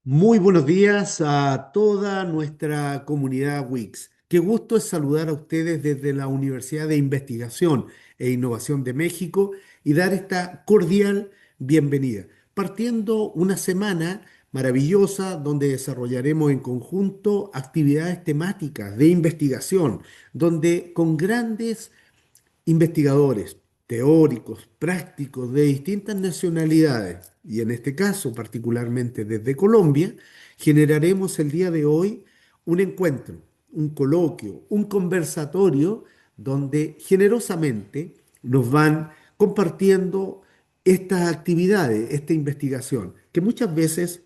Muy buenos días a toda nuestra comunidad Wix. Qué gusto es saludar a ustedes desde la Universidad de Investigación e Innovación de México y dar esta cordial bienvenida. Partiendo una semana maravillosa donde desarrollaremos en conjunto actividades temáticas de investigación, donde con grandes investigadores teóricos, prácticos de distintas nacionalidades, y en este caso particularmente desde Colombia, generaremos el día de hoy un encuentro, un coloquio, un conversatorio donde generosamente nos van compartiendo estas actividades, esta investigación, que muchas veces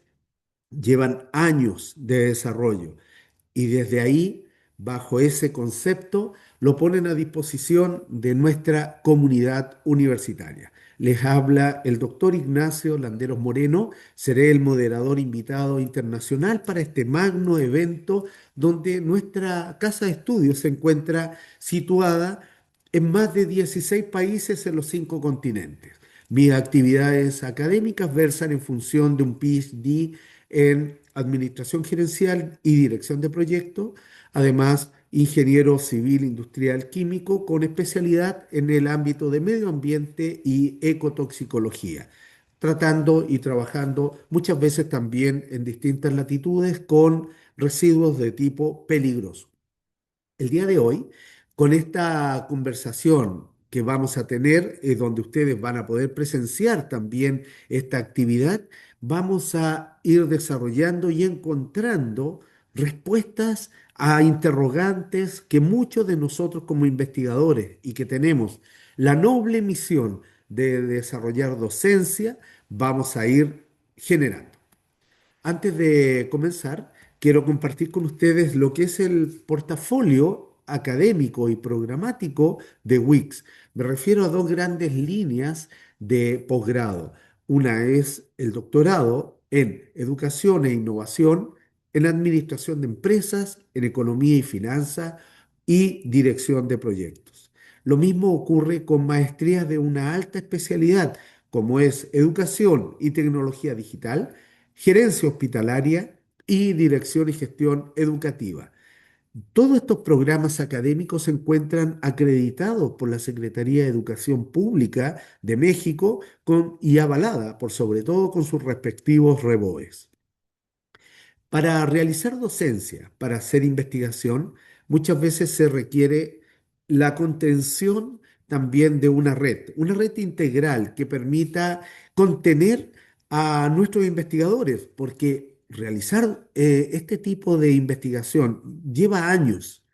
llevan años de desarrollo y desde ahí, bajo ese concepto, lo ponen a disposición de nuestra comunidad universitaria. Les habla el doctor Ignacio Landeros Moreno, seré el moderador invitado internacional para este magno evento donde nuestra casa de estudios se encuentra situada en más de 16 países en los 5 continentes. Mis actividades académicas versan en función de un PhD en Administración Gerencial y Dirección de Proyectos, además ingeniero civil industrial químico con especialidad en el ámbito de medio ambiente y ecotoxicología, tratando y trabajando muchas veces también en distintas latitudes con residuos de tipo peligroso. El día de hoy, con esta conversación que vamos a tener, donde ustedes van a poder presenciar también esta actividad, vamos a ir desarrollando y encontrando respuestas a interrogantes que muchos de nosotros como investigadores y que tenemos la noble misión de desarrollar docencia, vamos a ir generando. Antes de comenzar, quiero compartir con ustedes lo que es el portafolio académico y programático de Wix. Me refiero a dos grandes líneas de posgrado. Una es el doctorado en Educación e Innovación, en Administración de Empresas, en Economía y Finanzas y Dirección de Proyectos. Lo mismo ocurre con maestrías de una alta especialidad, como es Educación y Tecnología Digital, Gerencia Hospitalaria y Dirección y Gestión Educativa. Todos estos programas académicos se encuentran acreditados por la Secretaría de Educación Pública de México y avalada, por sobre todo, con sus respectivos REBOEs. Para realizar docencia, para hacer investigación, muchas veces se requiere la contención también de una red integral que permita contener a nuestros investigadores, porque realizar este tipo de investigación lleva años.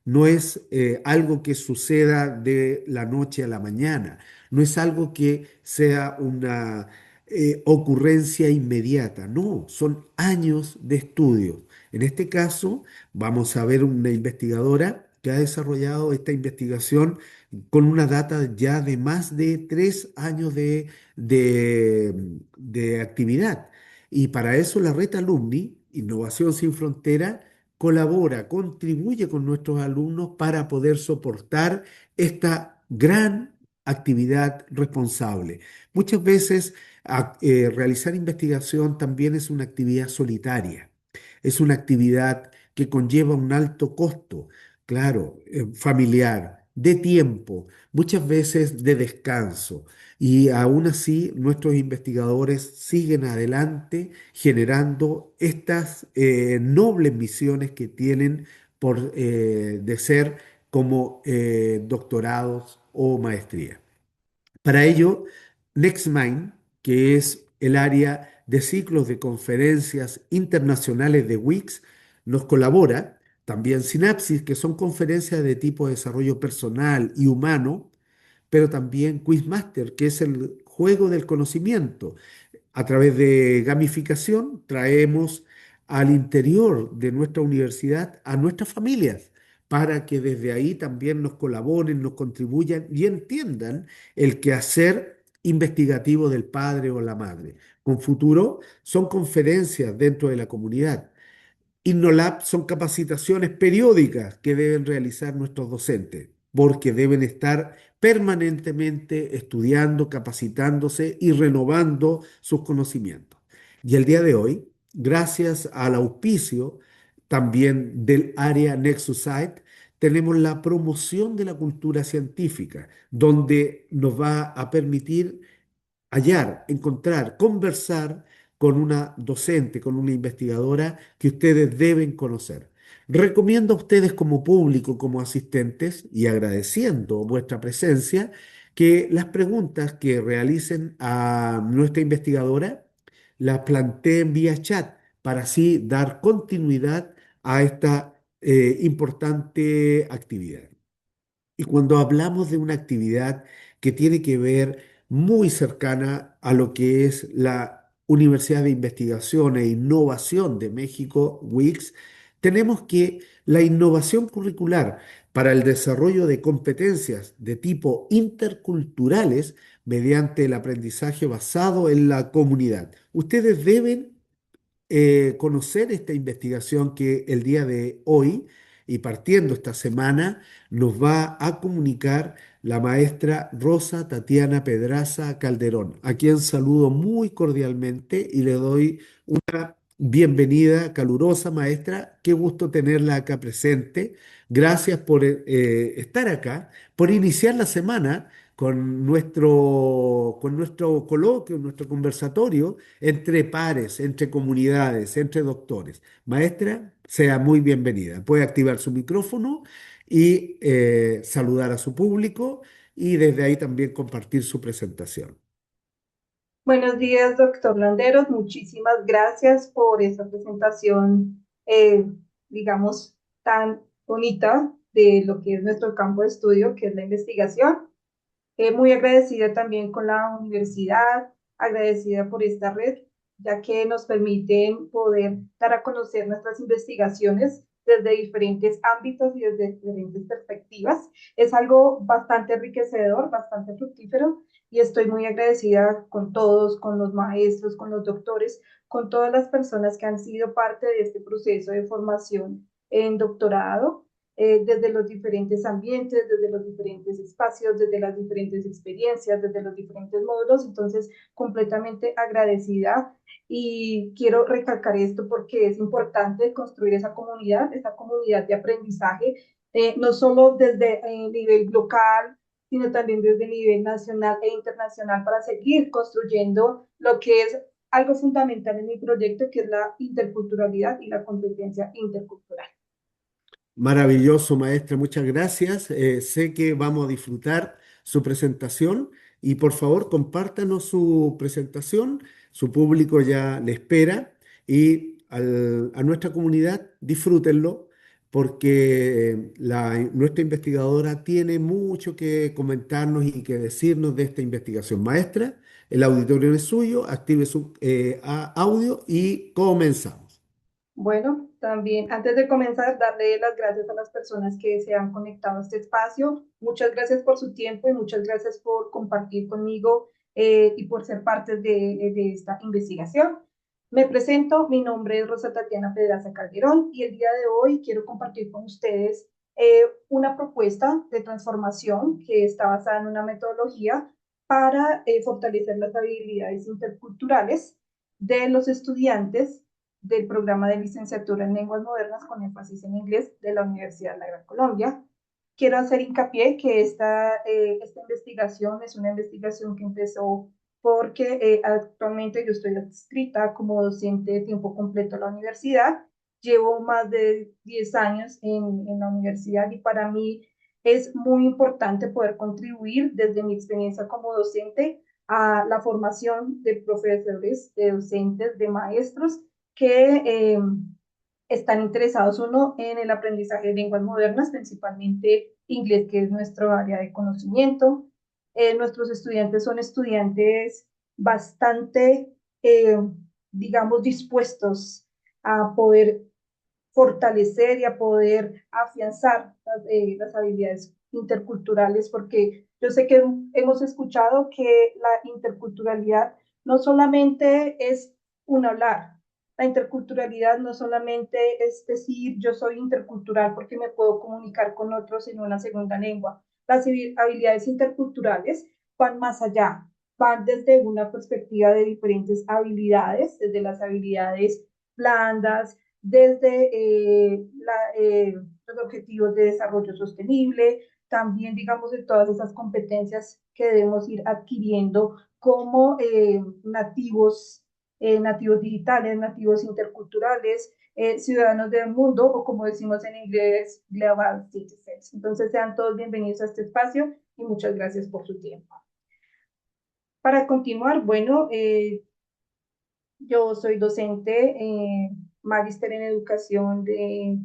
No es algo que suceda de la noche a la mañana, no es algo que sea una ocurrencia inmediata, no, son años de estudio. En este caso, vamos a ver una investigadora que ha desarrollado esta investigación con una data ya de más de 3 años de actividad. Y para eso la red Alumni, Innovación Sin Frontera, colabora, contribuye con nuestros alumnos para poder soportar esta gran actividad responsable. Muchas veces realizar investigación también es una actividad solitaria, es una actividad que conlleva un alto costo, claro, familiar, de tiempo, muchas veces de descanso. Y aún así, nuestros investigadores siguen adelante generando estas nobles misiones que tienen por de ser como doctorados o maestría. Para ello, NextMind, que es el área de ciclos de conferencias internacionales de Wix, nos colabora. También Synapsis, que son conferencias de tipo de desarrollo personal y humano, pero también Quizmaster, que es el juego del conocimiento. A través de gamificación traemos al interior de nuestra universidad a nuestras familias para que desde ahí también nos colaboren, nos contribuyan y entiendan el quehacer investigativo del padre o la madre. Con futuro son conferencias dentro de la comunidad. InnoLab son capacitaciones periódicas que deben realizar nuestros docentes, porque deben estar permanentemente estudiando, capacitándose y renovando sus conocimientos. Y el día de hoy gracias al auspicio también del área NexusSite, tenemos la promoción de la cultura científica, donde nos va a permitir hallar, encontrar, conversar con una docente, con una investigadora que ustedes deben conocer. Recomiendo a ustedes como público, como asistentes, y agradeciendo vuestra presencia, que las preguntas que realicen a nuestra investigadora las planteen vía chat para así dar continuidad a esta importante actividad. Y cuando hablamos de una actividad que tiene que ver muy cercana a lo que es la Universidad de Investigación e Innovación de México, WIX, tenemos que la innovación curricular para el desarrollo de competencias de tipo interculturales mediante el aprendizaje basado en la comunidad. Ustedes deben conocer esta investigación que el día de hoy y partiendo esta semana nos va a comunicar la maestra Rosa Tatiana Pedraza Calderón, a quien saludo muy cordialmente y le doy una bienvenida calurosa, maestra. Qué gusto tenerla acá presente. Gracias por estar acá, por iniciar la semana con nuestro coloquio, nuestro conversatorio entre pares, entre comunidades, entre doctores. Maestra, sea muy bienvenida. Puede activar su micrófono y saludar a su público y desde ahí también compartir su presentación. Buenos días, doctor Landeros. Muchísimas gracias por esa presentación, digamos, tan bonita de lo que es nuestro campo de estudio, que es la investigación. Muy agradecida también con la universidad, agradecida por esta red, ya que nos permiten poder dar a conocer nuestras investigaciones desde diferentes ámbitos y desde diferentes perspectivas. Es algo bastante enriquecedor, bastante fructífero y estoy muy agradecida con todos, con los maestros, con los doctores, con todas las personas que han sido parte de este proceso de formación en doctorado desde los diferentes ambientes, desde los diferentes espacios, desde las diferentes experiencias, desde los diferentes módulos. Entonces, completamente agradecida y quiero recalcar esto porque es importante construir esa comunidad de aprendizaje, no solo desde el nivel local, sino también desde el nivel nacional e internacional para seguir construyendo lo que es algo fundamental en mi proyecto, que es la interculturalidad y la competencia intercultural. Maravilloso, maestra, muchas gracias. Sé que vamos a disfrutar su presentación y por favor compártanos su presentación. Su público ya le espera y a nuestra comunidad disfrútenlo porque nuestra investigadora tiene mucho que comentarnos y que decirnos de esta investigación. Maestra, el auditorio es suyo, active su audio y comenzamos. Bueno, también antes de comenzar, darle las gracias a las personas que se han conectado a este espacio. Muchas gracias por su tiempo y muchas gracias por compartir conmigo y por ser parte de esta investigación. Me presento, mi nombre es Rosa Tatiana Pedraza Calderón y el día de hoy quiero compartir con ustedes una propuesta de transformación que está basada en una metodología para fortalecer las habilidades interculturales de los estudiantes del programa de licenciatura en lenguas modernas con énfasis en inglés de la Universidad de la Gran Colombia. Quiero hacer hincapié que esta investigación es una investigación que empezó porque actualmente yo estoy adscrita como docente de tiempo completo a la universidad. Llevo más de 10 años en la universidad y para mí es muy importante poder contribuir desde mi experiencia como docente a la formación de profesores, de docentes, de maestros que están interesados uno en el aprendizaje de lenguas modernas, principalmente inglés, que es nuestro área de conocimiento. Nuestros estudiantes son estudiantes bastante, digamos, dispuestos a poder fortalecer y a poder afianzar las habilidades interculturales, porque yo sé que hemos escuchado que la interculturalidad no solamente es un hablar, la interculturalidad no solamente es decir yo soy intercultural porque me puedo comunicar con otros en una segunda lengua. Las habilidades interculturales van más allá, van desde una perspectiva de diferentes habilidades, desde las habilidades blandas, desde los objetivos de desarrollo sostenible, también, digamos, de todas esas competencias que debemos ir adquiriendo como nativos digitales, nativos interculturales, ciudadanos del mundo, o como decimos en inglés, global citizens. Entonces, sean todos bienvenidos a este espacio y muchas gracias por su tiempo. Para continuar, bueno, yo soy docente, magíster en educación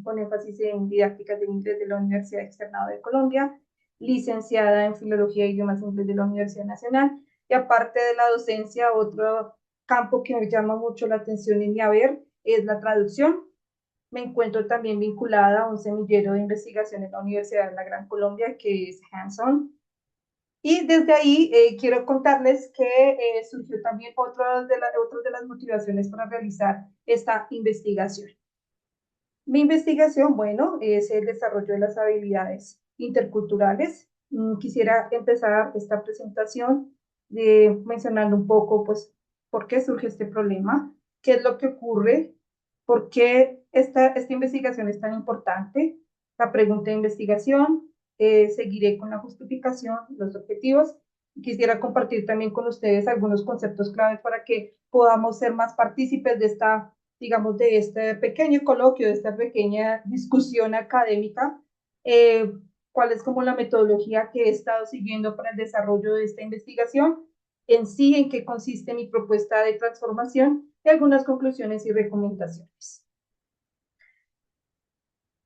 con énfasis en didáctica del inglés de la Universidad Externado de Colombia, licenciada en Filología e Idiomas Inglés de la Universidad Nacional, y aparte de la docencia, otro campo que me llama mucho la atención en mi haber es la traducción. Me encuentro también vinculada a un semillero de investigación en la Universidad de la Gran Colombia, que es Hands-On, y desde ahí quiero contarles que surgió también otras de las motivaciones para realizar esta investigación. Mi investigación, bueno, es el desarrollo de las habilidades interculturales. Quisiera empezar esta presentación mencionando un poco, pues, por qué surge este problema, qué es lo que ocurre, por qué esta investigación es tan importante, la pregunta de investigación, seguiré con la justificación, los objetivos. Quisiera compartir también con ustedes algunos conceptos claves para que podamos ser más partícipes de esta, digamos, de este pequeño coloquio, de esta pequeña discusión académica, eh, cuál es como la metodología que he estado siguiendo para el desarrollo de esta investigación, en sí, en qué consiste mi propuesta de transformación y algunas conclusiones y recomendaciones.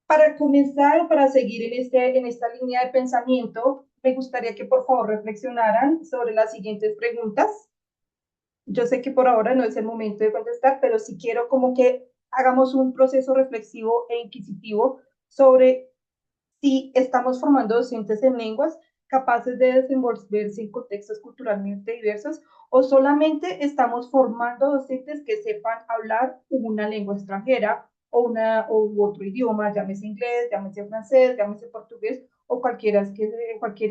Para comenzar, para seguir en esta línea de pensamiento, me gustaría que por favor reflexionaran sobre las siguientes preguntas. Yo sé que por ahora no es el momento de contestar, pero sí quiero como que hagamos un proceso reflexivo e inquisitivo sobre si estamos formando docentes en lenguas capaces de desenvolverse en contextos culturalmente diversos, o solamente estamos formando docentes que sepan hablar una lengua extranjera u otro idioma, llámese inglés, llámese francés, llámese portugués o cualquier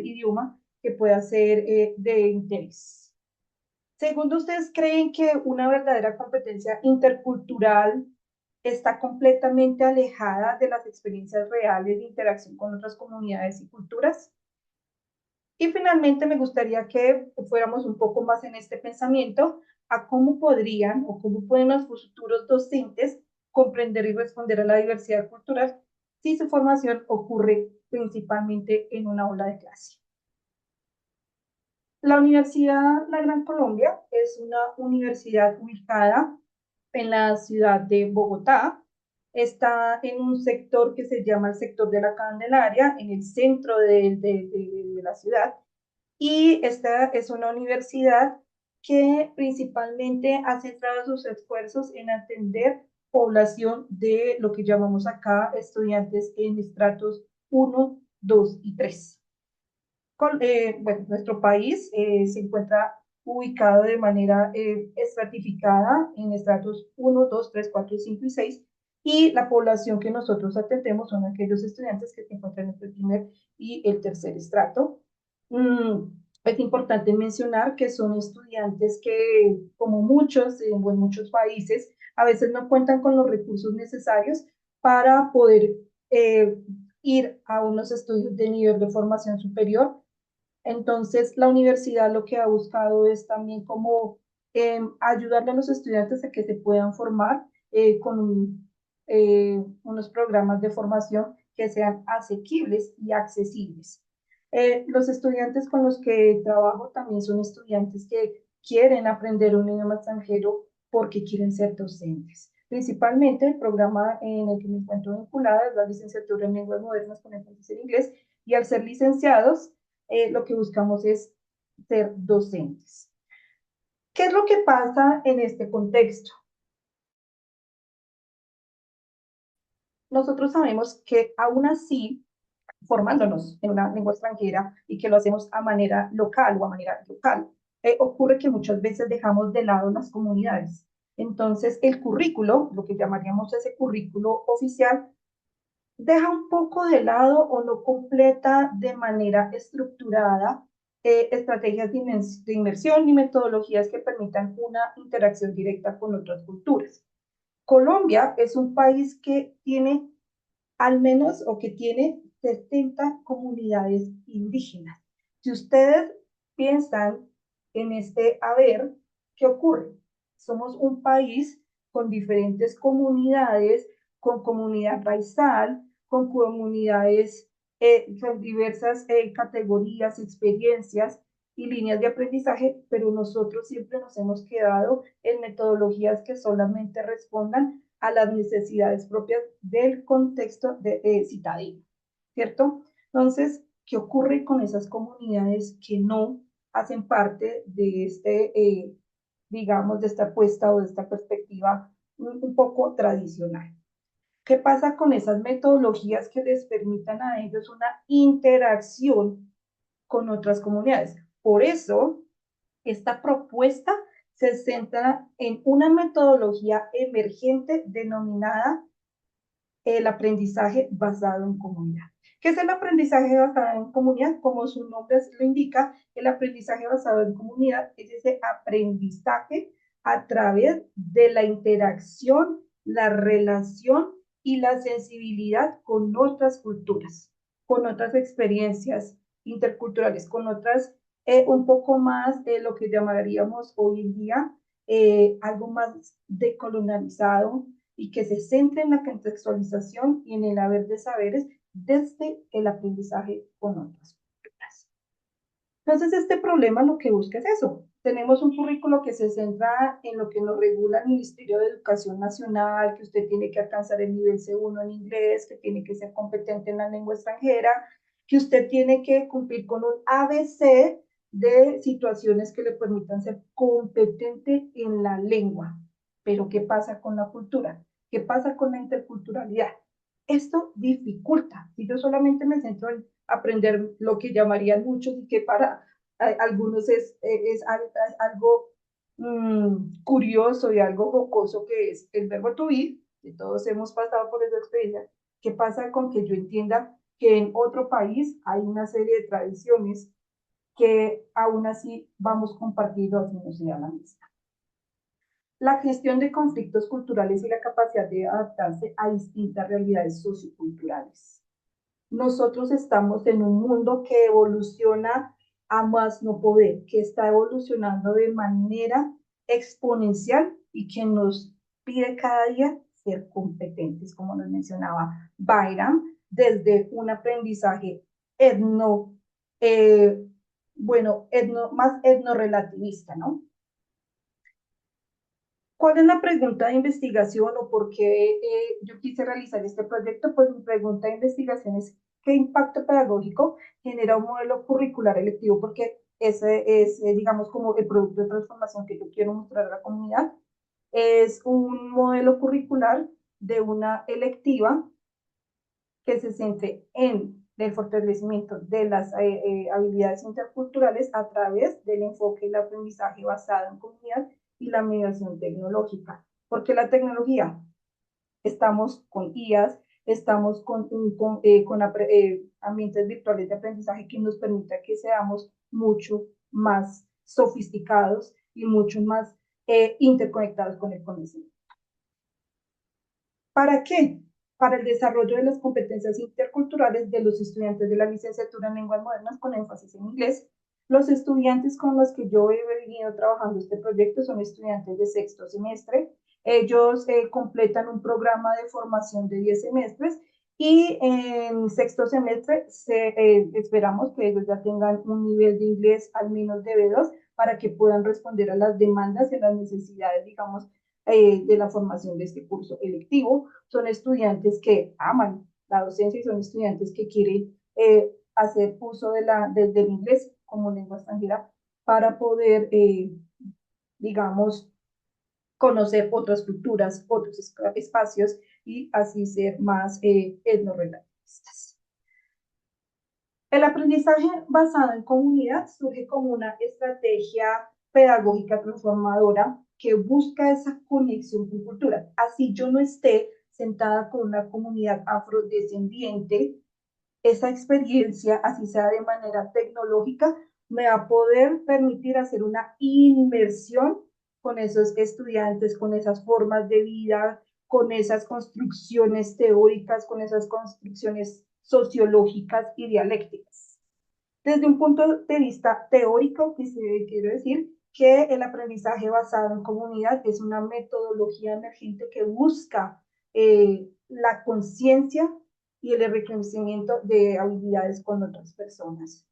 idioma que pueda ser de interés. Segundo, ¿ustedes creen que una verdadera competencia intercultural está completamente alejada de las experiencias reales de interacción con otras comunidades y culturas? Y finalmente me gustaría que fuéramos un poco más en este pensamiento a cómo podrían o cómo pueden los futuros docentes comprender y responder a la diversidad cultural si su formación ocurre principalmente en una aula de clase. La Universidad La Gran Colombia es una universidad ubicada en la ciudad de Bogotá. Está en un sector que se llama el sector de la Candelaria, en el centro de la ciudad. Y esta es una universidad que principalmente ha centrado sus esfuerzos en atender población de lo que llamamos acá estudiantes en estratos 1, 2 y 3. Bueno, nuestro país se encuentra ubicado de manera estratificada en estratos 1, 2, 3, 4, 5 y 6, y la población que nosotros atendemos son aquellos estudiantes que se encuentran entre el primer y el tercer estrato. Es importante mencionar que son estudiantes que, como muchos, en muchos países, a veces no cuentan con los recursos necesarios para poder eh, ir a unos estudios de nivel de formación superior. Entonces, la universidad lo que ha buscado es también como ayudarle a los estudiantes a que se puedan formar con unos programas de formación que sean asequibles y accesibles. Los estudiantes con los que trabajo también son estudiantes que quieren aprender un idioma extranjero porque quieren ser docentes. Principalmente el programa en el que me encuentro vinculada es la licenciatura en lenguas modernas con énfasis en inglés, y al ser licenciados lo que buscamos es ser docentes. ¿Qué es lo que pasa en este contexto? Nosotros sabemos que aún así, formándonos en una lengua extranjera y que lo hacemos a manera local o a manera local, ocurre que muchas veces dejamos de lado las comunidades. Entonces, el currículo, lo que llamaríamos ese currículo oficial, deja un poco de lado o no completa de manera estructurada estrategias de inmersión y metodologías que permitan una interacción directa con otras culturas. Colombia es un país que tiene al menos o que tiene 70 comunidades indígenas. Si ustedes piensan en este haber, ¿qué ocurre? Somos un país con diferentes comunidades, con comunidad raizal, con comunidades con diversas categorías, experiencias y líneas de aprendizaje, pero nosotros siempre nos hemos quedado en metodologías que solamente respondan a las necesidades propias del contexto citadino, ¿cierto? Entonces, ¿qué ocurre con esas comunidades que no hacen parte de digamos, de esta apuesta o de esta perspectiva un poco tradicional? ¿Qué pasa con esas metodologías que les permitan a ellos una interacción con otras comunidades? Por eso, esta propuesta se centra en una metodología emergente denominada el aprendizaje basado en comunidad. ¿Qué es el aprendizaje basado en comunidad? Como su nombre lo indica, el aprendizaje basado en comunidad es ese aprendizaje a través de la interacción, la relación y la sensibilidad con otras culturas, con otras experiencias interculturales, con otras un poco más de lo que llamaríamos hoy en día algo más decolonializado, y que se centre en la contextualización y en el haber de saberes desde el aprendizaje con otras culturas. Entonces, este problema lo que busca es eso. Tenemos un currículo que se centra en lo que nos regula el Ministerio de Educación Nacional, que usted tiene que alcanzar el nivel C1 en inglés, que tiene que ser competente en la lengua extranjera, que usted tiene que cumplir con un ABC de situaciones que le permitan ser competente en la lengua. Pero, ¿qué pasa con la cultura? ¿Qué pasa con la interculturalidad? Esto dificulta. Si yo solamente me centro en aprender lo que llamarían muchos y que para algunos es algo curioso y algo jocoso, que es el verbo to be, que todos hemos pasado por esa experiencia. ¿Qué pasa con que yo entienda que en otro país hay una serie de tradiciones que aún así vamos compartiendo, así no sea la misma? La gestión de conflictos culturales y la capacidad de adaptarse a distintas realidades socioculturales. Nosotros estamos en un mundo que evoluciona a más no poder, que está evolucionando de manera exponencial y que nos pide cada día ser competentes, como nos mencionaba Byram, desde un aprendizaje etno, eh, más etnorelativista, ¿no? ¿Cuál es la pregunta de investigación o por qué yo quise realizar este proyecto? Pues mi pregunta de investigación es: ¿qué impacto pedagógico genera un modelo curricular electivo? Porque ese es, digamos, como el producto de transformación que yo quiero mostrar a la comunidad. Es un modelo curricular de una electiva que se centre en el fortalecimiento de las habilidades interculturales a través del enfoque del aprendizaje basado en comunidad y la mediación tecnológica. Porque la tecnología, estamos con IAs, estamos con ambientes virtuales de aprendizaje que nos permita que seamos mucho más sofisticados y mucho más interconectados con el conocimiento. ¿Para qué? Para el desarrollo de las competencias interculturales de los estudiantes de la licenciatura en lenguas modernas con énfasis en inglés. Los estudiantes con los que yo he venido trabajando este proyecto son estudiantes de sexto semestre. Ellos completan un programa de formación de 10 semestres y en sexto semestre esperamos que ellos ya tengan un nivel de inglés al menos de B2 para que puedan responder a las demandas y a las necesidades, digamos, de la formación de este curso electivo. Son estudiantes que aman la docencia y son estudiantes que quieren hacer uso del inglés como lengua extranjera para poder, digamos, conocer otras culturas, otros espacios y así ser más etnorelativistas. El aprendizaje basado en comunidad surge como una estrategia pedagógica transformadora que busca esa conexión con cultura. Así yo no esté sentada con una comunidad afrodescendiente, esa experiencia, así sea de manera tecnológica, me va a poder permitir hacer una inmersión con esos estudiantes, con esas formas de vida, con esas construcciones teóricas, con esas construcciones sociológicas y dialécticas. Desde un punto de vista teórico, quiero decir que el aprendizaje basado en comunidad es una metodología emergente que busca la conciencia y el reconocimiento de habilidades con otras personas.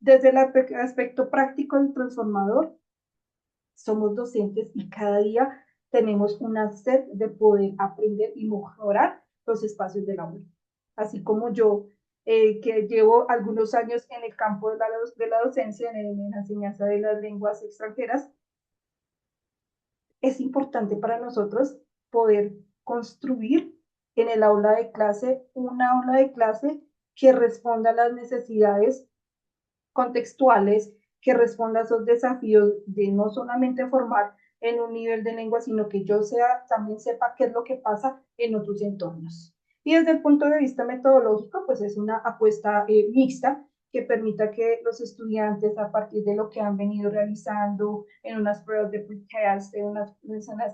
Desde el aspecto práctico y transformador, somos docentes y cada día tenemos una sed de poder aprender y mejorar los espacios del aula. Así como yo, que llevo algunos años en el campo de la docencia, en la enseñanza de las lenguas extranjeras, es importante para nosotros poder construir en el aula de clase una aula de clase que responda a las necesidades contextuales, que responda a esos desafíos de no solamente formar en un nivel de lengua, sino que yo también sepa qué es lo que pasa en otros entornos. Y desde el punto de vista metodológico, pues es una apuesta mixta que permita que los estudiantes, a partir de lo que han venido realizando en unas pruebas de podcast, en unas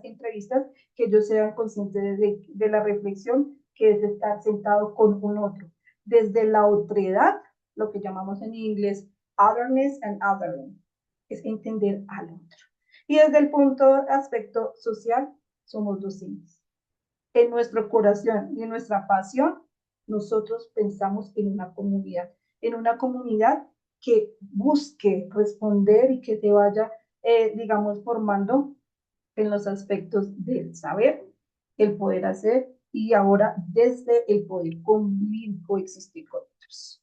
entrevistas, que ellos sean conscientes de la reflexión que es estar sentado con un otro. Desde la otredad, lo que llamamos en inglés otherness and othering, es entender al otro. Y desde el aspecto social, somos docentes. En nuestro corazón y en nuestra pasión, nosotros pensamos en una comunidad que busque responder y que se vaya, digamos, formando en los aspectos del saber, el poder hacer y ahora desde el poder convivir, coexistir con otros.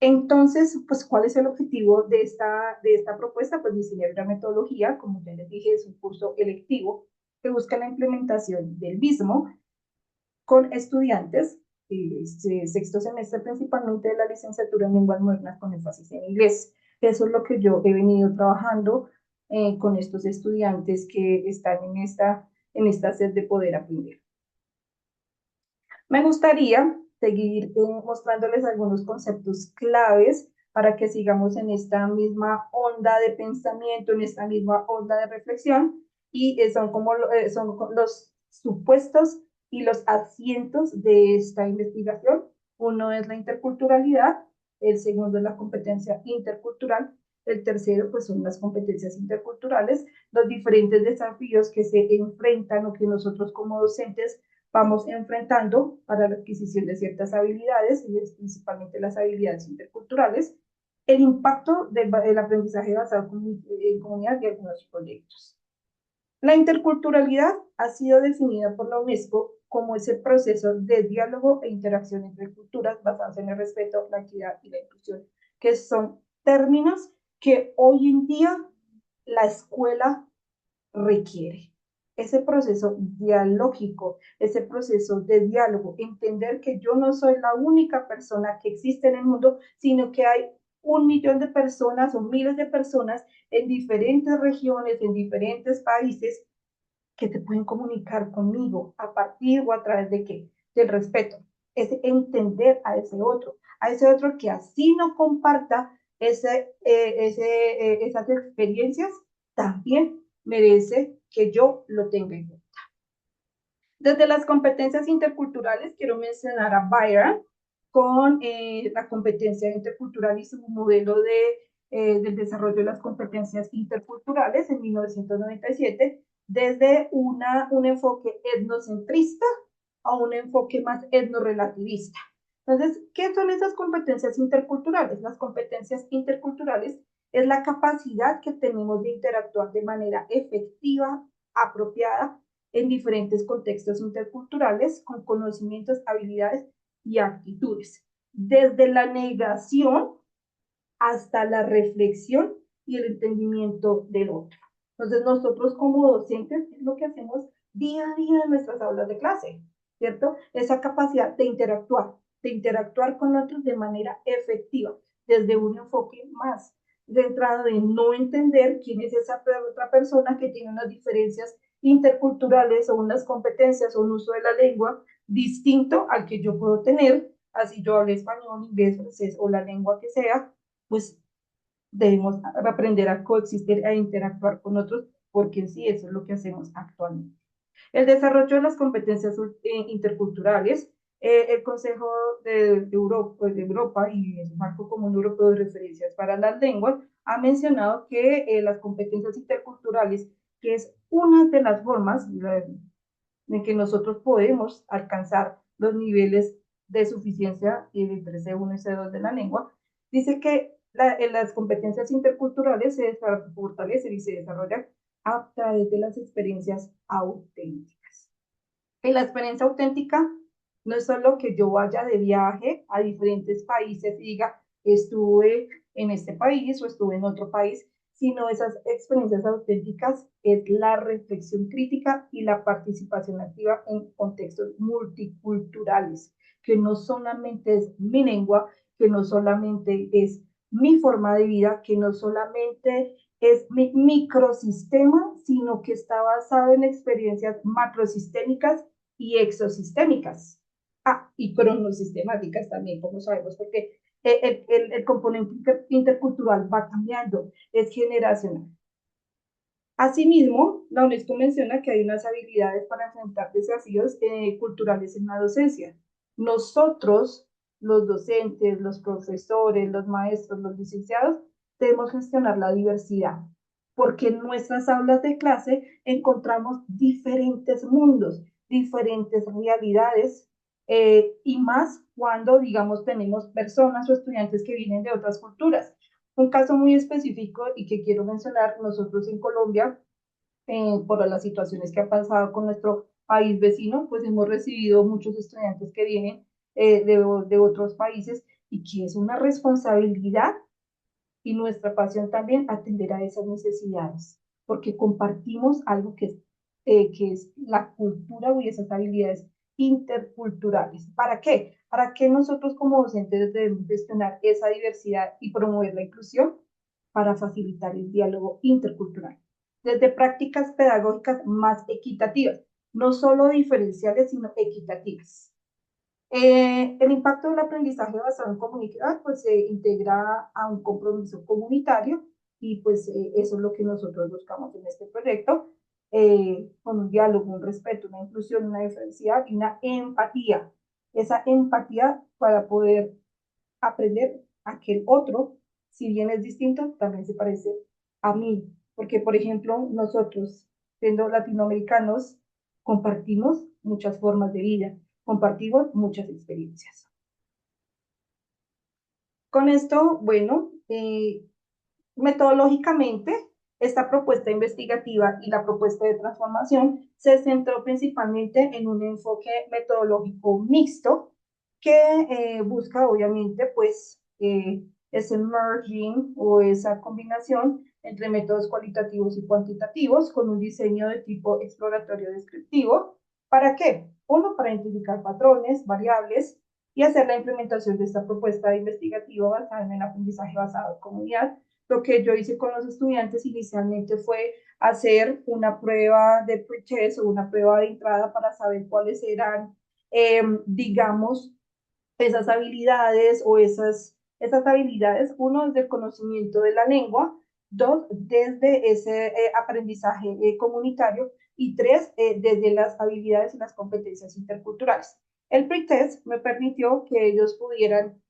Entonces, pues, ¿cuál es el objetivo de esta propuesta? Pues diseñar una metodología, como ya les dije, es un curso electivo que busca la implementación del mismo con estudiantes, sexto semestre principalmente de la licenciatura en lenguas modernas con énfasis en inglés. Eso es lo que yo he venido trabajando con estos estudiantes que están en esta sed de poder aprender. Me gustaría seguir mostrándoles algunos conceptos claves para que sigamos en esta misma onda de pensamiento, en esta misma onda de reflexión, y son los supuestos y los asientos de esta investigación. Uno es la interculturalidad, el segundo es la competencia intercultural, el tercero pues son las competencias interculturales, los diferentes desafíos que se enfrentan o que nosotros como docentes vamos enfrentando para la adquisición de ciertas habilidades, y principalmente las habilidades interculturales, el impacto del aprendizaje basado en comunidad y algunos proyectos. La interculturalidad ha sido definida por la UNESCO como ese proceso de diálogo e interacción entre culturas basadas en el respeto, la equidad y la inclusión, que son términos que hoy en día la escuela requiere. Ese proceso dialógico, ese proceso de diálogo, entender que yo no soy la única persona que existe en el mundo, sino que hay 1.000.000 de personas o miles de personas en diferentes regiones, en diferentes países, que te pueden comunicar conmigo a partir o a través de qué? Del respeto. Es entender a ese otro que así no comparta esas experiencias, también merece que yo lo tenga en cuenta. Desde las competencias interculturales, quiero mencionar a Byron con la competencia intercultural y su modelo del desarrollo de las competencias interculturales en 1997, desde un enfoque etnocentrista a un enfoque más etnorelativista. Entonces, ¿qué son esas competencias interculturales? Las competencias interculturales es la capacidad que tenemos de interactuar de manera efectiva, apropiada, en diferentes contextos interculturales, con conocimientos, habilidades y actitudes, desde la negación hasta la reflexión y el entendimiento del otro. Entonces, nosotros como docentes es lo que hacemos día a día en nuestras aulas de clase, ¿cierto? Esa capacidad de interactuar con otros de manera efectiva, desde un enfoque más centrado en no entender quién es esa otra persona que tiene unas diferencias interculturales o unas competencias o un uso de la lengua distinto al que yo puedo tener, así yo hable español, inglés, francés o la lengua que sea, pues debemos aprender a coexistir e interactuar con otros porque en sí eso es lo que hacemos actualmente. El desarrollo de las competencias interculturales, el Consejo de Europa y el Marco Común Europeo de Referencias para las Lenguas ha mencionado que las competencias interculturales, que es una de las formas en que nosotros podemos alcanzar los niveles de suficiencia entre C1 y C2 de la lengua, dice que las competencias interculturales se fortalecen y se desarrollan a través de las experiencias auténticas. Y la experiencia auténtica no es solo que yo vaya de viaje a diferentes países y diga, estuve en este país o estuve en otro país, sino esas experiencias auténticas es la reflexión crítica y la participación activa en contextos multiculturales, que no solamente es mi lengua, que no solamente es mi forma de vida, que no solamente es mi microsistema, sino que está basado en experiencias macrosistémicas y exosistémicas. Ah, y cronosistemáticas también, como sabemos, porque el componente intercultural va cambiando, es generacional. Asimismo, la UNESCO menciona que hay unas habilidades para enfrentar desafíos culturales en la docencia. Nosotros, los docentes, los profesores, los maestros, los licenciados, debemos gestionar la diversidad, porque en nuestras aulas de clase encontramos diferentes mundos, diferentes realidades, y más cuando, digamos, tenemos personas o estudiantes que vienen de otras culturas. Un caso muy específico y que quiero mencionar, nosotros en Colombia, por las situaciones que ha pasado con nuestro país vecino, pues hemos recibido muchos estudiantes que vienen de otros países y que es una responsabilidad y nuestra pasión también atender a esas necesidades, porque compartimos algo que es la cultura y esas habilidades interculturales. ¿Para qué? ¿Para qué nosotros como docentes debemos gestionar esa diversidad y promover la inclusión? Para facilitar el diálogo intercultural. Desde prácticas pedagógicas más equitativas, no solo diferenciales, sino equitativas. El impacto del aprendizaje basado en comunidad pues se integra a un compromiso comunitario y pues eso es lo que nosotros buscamos en este proyecto, con un diálogo, un respeto, una inclusión, una diferencial y una empatía. Esa empatía para poder aprender a que el otro, si bien es distinto, también se parece a mí. Porque, por ejemplo, nosotros, siendo latinoamericanos, compartimos muchas formas de vida, compartimos muchas experiencias. Con esto, bueno, metodológicamente, esta propuesta investigativa y la propuesta de transformación se centró principalmente en un enfoque metodológico mixto que busca, obviamente, pues, ese merging o esa combinación entre métodos cualitativos y cuantitativos con un diseño de tipo exploratorio descriptivo. ¿Para qué? Uno, para identificar patrones, variables y hacer la implementación de esta propuesta investigativa basada en el aprendizaje basado en comunidad. Lo que yo hice con los estudiantes inicialmente fue hacer una prueba de pretest o una prueba de entrada para saber cuáles eran, digamos, esas habilidades o esas habilidades, uno, desde el conocimiento de la lengua, dos, desde ese aprendizaje comunitario y tres, desde las habilidades y las competencias interculturales. El pretest me permitió que ellos pudieran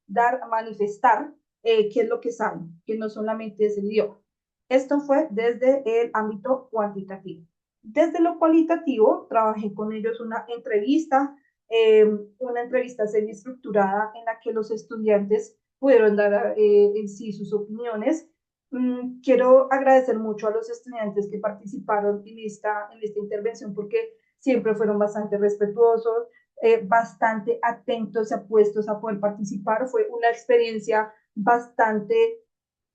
manifestar qué es lo que saben, que no solamente es el idioma. Esto fue desde el ámbito cuantitativo. Desde lo cualitativo, trabajé con ellos una entrevista semi-estructurada en la que los estudiantes pudieron dar en sí sus opiniones. Quiero agradecer mucho a los estudiantes que participaron en esta intervención porque siempre fueron bastante respetuosos, bastante atentos y apuestos a poder participar. Fue una experiencia bastante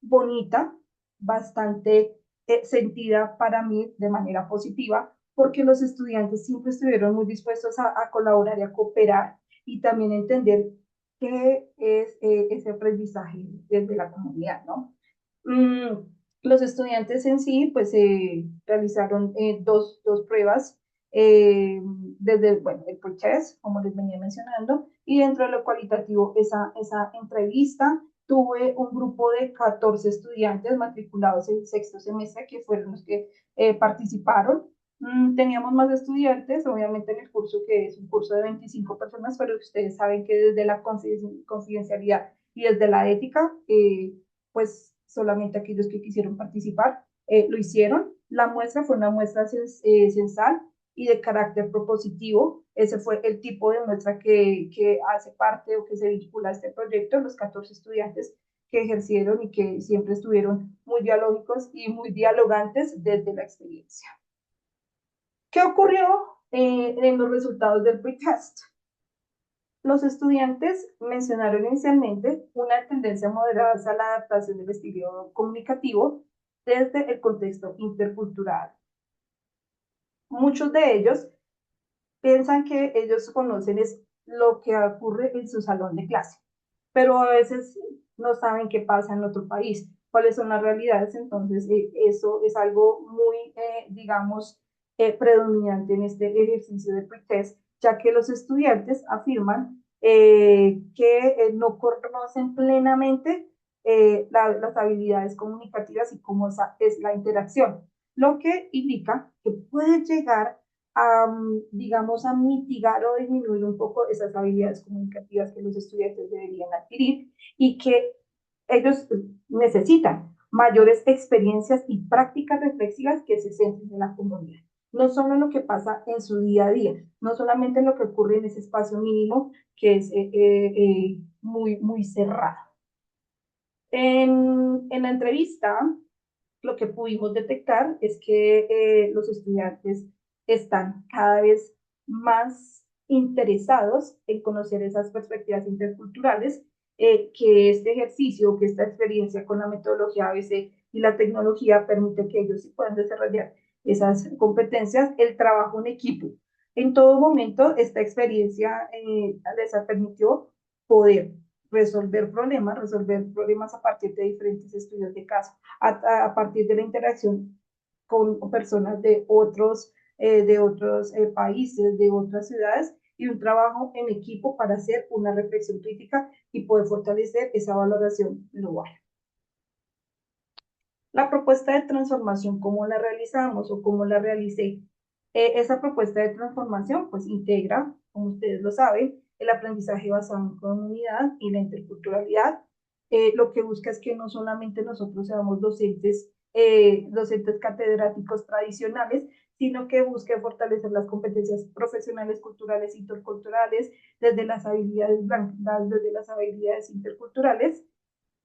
bonita, bastante sentida para mí de manera positiva, porque los estudiantes siempre estuvieron muy dispuestos a colaborar y a cooperar y también entender qué es ese aprendizaje desde la comunidad, ¿no? Mm, los estudiantes en sí, pues, realizaron dos pruebas, desde, bueno, el pre-test, como les venía mencionando, y dentro de lo cualitativo, esa entrevista tuve un grupo de 14 estudiantes matriculados en sexto semestre que fueron los que participaron. Teníamos más estudiantes, obviamente en el curso que es un curso de 25 personas, pero ustedes saben que desde la confidencialidad y desde la ética, pues solamente aquellos que quisieron participar lo hicieron. La muestra fue una muestra censal y de carácter propositivo. Ese fue el tipo de muestra que hace parte o que se vincula a este proyecto, los 14 estudiantes que ejercieron y que siempre estuvieron muy dialógicos y muy dialogantes desde la experiencia. ¿Qué ocurrió en los resultados del pretest? Los estudiantes mencionaron inicialmente una tendencia moderada hacia la adaptación del estilo comunicativo desde el contexto intercultural. Muchos de ellos piensan que ellos conocen es lo que ocurre en su salón de clase, pero a veces no saben qué pasa en otro país, cuáles son las realidades, entonces eso es algo muy, digamos, predominante en este ejercicio de pretest, ya que los estudiantes afirman que no conocen plenamente las habilidades comunicativas y cómo es la interacción, lo que indica que puede llegar a, digamos, a mitigar o disminuir un poco esas habilidades comunicativas que los estudiantes deberían adquirir y que ellos necesitan mayores experiencias y prácticas reflexivas que se centren en la comunidad. No solo en lo que pasa en su día a día, no solamente en lo que ocurre en ese espacio mínimo que es muy, muy cerrado. En la entrevista, lo que pudimos detectar es que los estudiantes están cada vez más interesados en conocer esas perspectivas interculturales, que este ejercicio, que esta experiencia con la metodología ABC y la tecnología permite que ellos sí puedan desarrollar esas competencias, el trabajo en equipo. En todo momento, esta experiencia les permitió poder resolver problemas a partir de diferentes estudios de caso, a partir de la interacción con personas de otros países, de otras ciudades, y un trabajo en equipo para hacer una reflexión crítica y poder fortalecer esa valoración global. La propuesta de transformación, ¿cómo la realizamos o cómo la realicé? Esa propuesta de transformación pues integra, como ustedes lo saben, el aprendizaje basado en comunidad y la interculturalidad. Lo que busca es que no solamente nosotros seamos docentes catedráticos tradicionales, sino que busque fortalecer las competencias profesionales, culturales, interculturales, desde las habilidades blandas, desde las habilidades interculturales,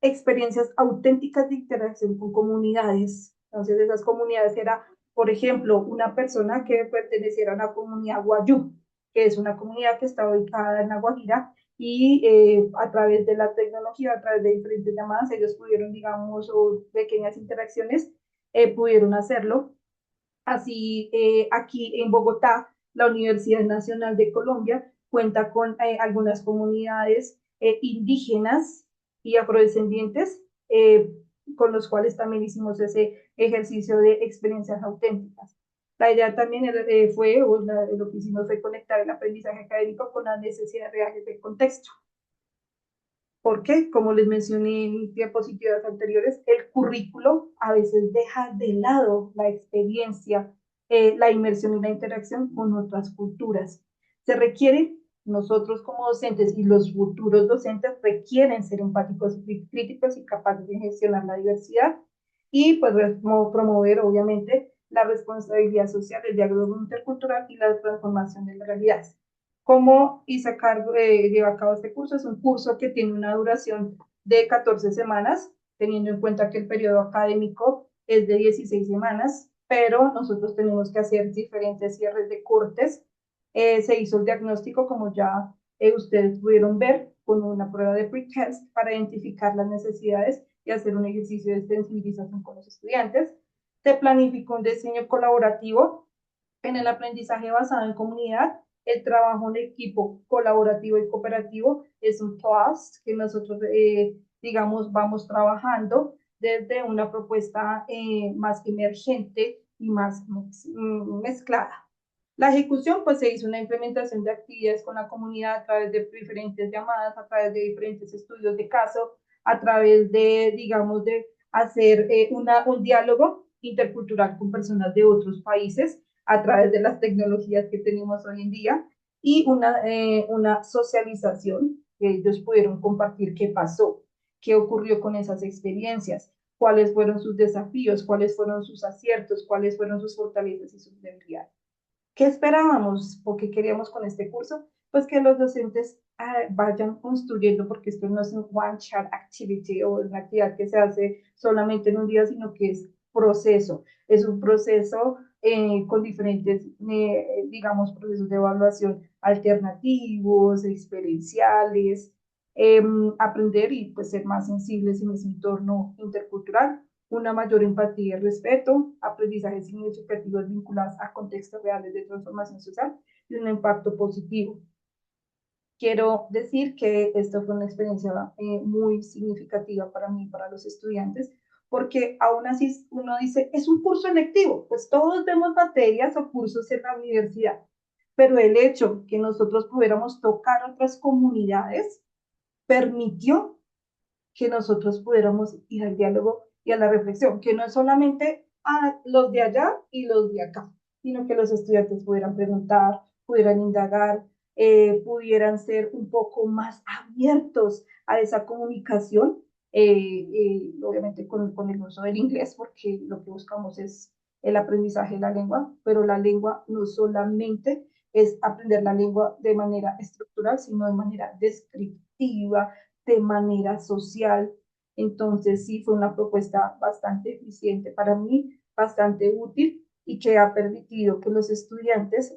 experiencias auténticas de interacción con comunidades. Entonces, esas comunidades era, por ejemplo, una persona que perteneciera a una comunidad guayú, que es una comunidad que está ubicada en La Guajira, y a través de la tecnología, a través de diferentes llamadas, ellos pudieron, digamos, o pequeñas interacciones, pudieron hacerlo. Así, aquí en Bogotá, la Universidad Nacional de Colombia cuenta con algunas comunidades indígenas y afrodescendientes, con los cuales también hicimos ese ejercicio de experiencias auténticas. La idea también fue, o lo que hicimos fue conectar el aprendizaje académico con las necesidades reales del contexto. Porque, como les mencioné en diapositivas anteriores, el currículo a veces deja de lado la experiencia, la inmersión y la interacción con otras culturas. Se requiere, nosotros como docentes y los futuros docentes requieren ser empáticos y críticos y capaces de gestionar la diversidad y pues promover obviamente la responsabilidad social, el diálogo intercultural y la transformación de las realidades. ¿Cómo Isacar lleva a cabo este curso? Es un curso que tiene una duración de 14 semanas, teniendo en cuenta que el periodo académico es de 16 semanas, pero nosotros tenemos que hacer diferentes cierres de cortes. Se hizo el diagnóstico, como ya ustedes pudieron ver, con una prueba de pretest para identificar las necesidades y hacer un ejercicio de sensibilización con los estudiantes. Se planificó un diseño colaborativo en el aprendizaje basado en comunidad. El trabajo en equipo colaborativo y cooperativo es un plus que nosotros, digamos, vamos trabajando desde una propuesta más emergente y más mezclada. La ejecución, pues se hizo una implementación de actividades con la comunidad a través de diferentes llamadas, a través de diferentes estudios de caso, a través de, digamos, de hacer un diálogo intercultural con personas de otros países a través de las tecnologías que tenemos hoy en día y una socialización que ellos pudieron compartir qué pasó, qué ocurrió con esas experiencias, cuáles fueron sus desafíos, cuáles fueron sus aciertos, cuáles fueron sus fortalezas y sus debilidades. ¿Qué esperábamos o qué queríamos con este curso? Pues que los docentes vayan construyendo, porque esto no es un one shot activity o una actividad que se hace solamente en un día, sino que es un proceso con diferentes, digamos, procesos de evaluación alternativos, experienciales, aprender y pues ser más sensibles en ese entorno intercultural, una mayor empatía y respeto, aprendizajes significativos vinculados a contextos reales de transformación social y un impacto positivo. Quiero decir que esta fue una experiencia muy significativa para mí, para los estudiantes, porque aún así uno dice, es un curso electivo, pues todos vemos materias o cursos en la universidad, pero el hecho que nosotros pudiéramos tocar otras comunidades permitió que nosotros pudiéramos ir al diálogo y a la reflexión, que no es solamente a los de allá y los de acá, sino que los estudiantes pudieran preguntar, pudieran indagar, pudieran ser un poco más abiertos a esa comunicación, obviamente con el uso del inglés, porque lo que buscamos es el aprendizaje de la lengua, pero la lengua no solamente es aprender la lengua de manera estructural, sino de manera descriptiva, de manera social. Entonces, sí, fue una propuesta bastante eficiente para mí, bastante útil y que ha permitido que los estudiantes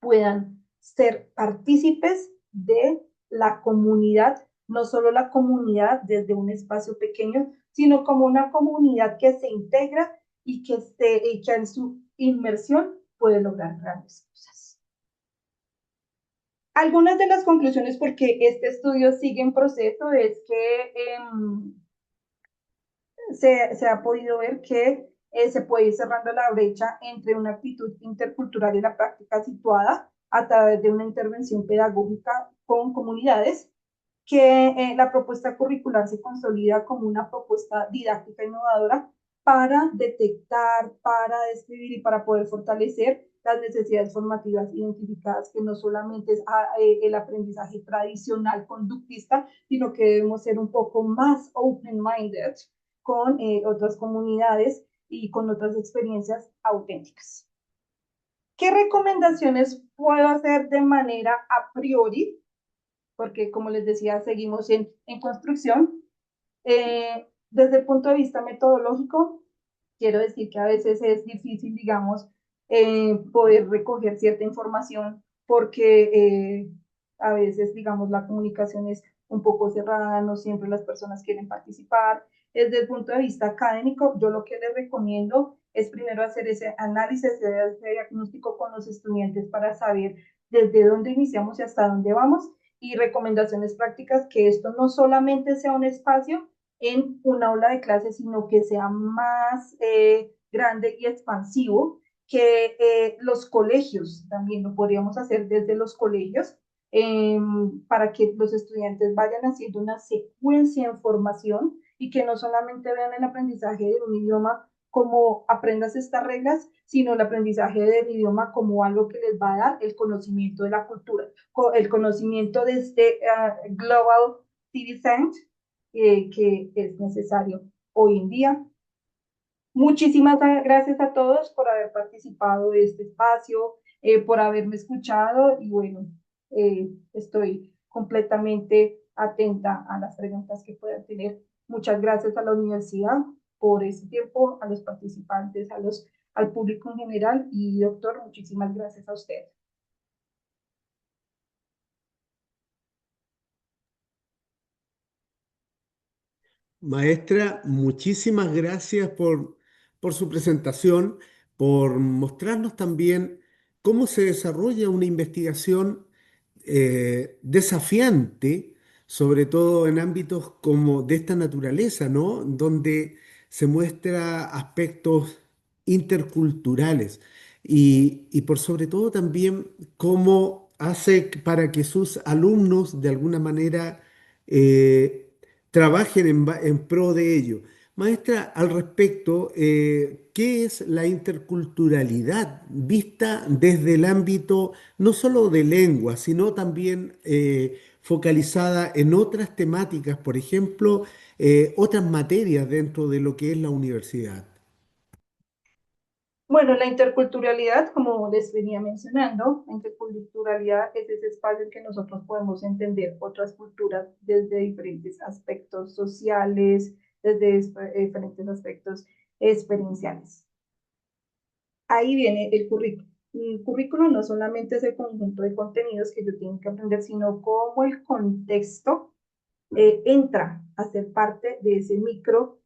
puedan ser partícipes de la comunidad, no solo la comunidad desde un espacio pequeño, sino como una comunidad que se integra y que en su inmersión puede lograr grandes cosas. Algunas de las conclusiones, porque este estudio sigue en proceso, es que se ha podido ver que se puede ir cerrando la brecha entre una actitud intercultural y la práctica situada a través de una intervención pedagógica con comunidades, que la propuesta curricular se consolida como una propuesta didáctica innovadora para detectar, para describir y para poder fortalecer las necesidades formativas identificadas, que no solamente es el aprendizaje tradicional conductista, sino que debemos ser un poco más open-minded con otras comunidades y con otras experiencias auténticas. ¿Qué recomendaciones puedo hacer de manera a priori? Porque como les decía, seguimos en construcción. Desde el punto de vista metodológico, quiero decir que a veces es difícil, digamos, poder recoger cierta información porque a veces, digamos, la comunicación es un poco cerrada, no siempre las personas quieren participar. Desde el punto de vista académico, yo lo que les recomiendo es primero hacer ese análisis, ese diagnóstico con los estudiantes para saber desde dónde iniciamos y hasta dónde vamos, y recomendaciones prácticas, que esto no solamente sea un espacio en un aula de clase, sino que sea más grande y expansivo, que los colegios, también lo podríamos hacer desde los colegios, para que los estudiantes vayan haciendo una secuencia en formación y que no solamente vean el aprendizaje de un idioma como aprendas estas reglas, sino el aprendizaje del idioma como algo que les va a dar el conocimiento de la cultura, el conocimiento de este Global Citizen que es necesario hoy en día. Muchísimas gracias a todos por haber participado de este espacio, por haberme escuchado y bueno, estoy completamente atenta a las preguntas que puedan tener. Muchas gracias a la universidad por ese tiempo, a los participantes, al público en general y doctor, muchísimas gracias a usted. Maestra, muchísimas gracias por su presentación, por mostrarnos también cómo se desarrolla una investigación desafiante, sobre todo en ámbitos como de esta naturaleza, ¿no? Donde se muestra aspectos interculturales y por sobre todo también cómo hace para que sus alumnos de alguna manera trabajen en pro de ello. Maestra, al respecto, ¿qué es la interculturalidad vista desde el ámbito no solo de lengua, sino también focalizada en otras temáticas, por ejemplo, otras materias dentro de lo que es la universidad? Bueno, la interculturalidad, como les venía mencionando, la interculturalidad es ese espacio en que nosotros podemos entender otras culturas desde diferentes aspectos sociales, desde diferentes aspectos experienciales. Ahí viene el currículo. El currículo no solamente es el conjunto de contenidos que yo tengo que aprender, sino cómo el contexto entra a ser parte de ese micro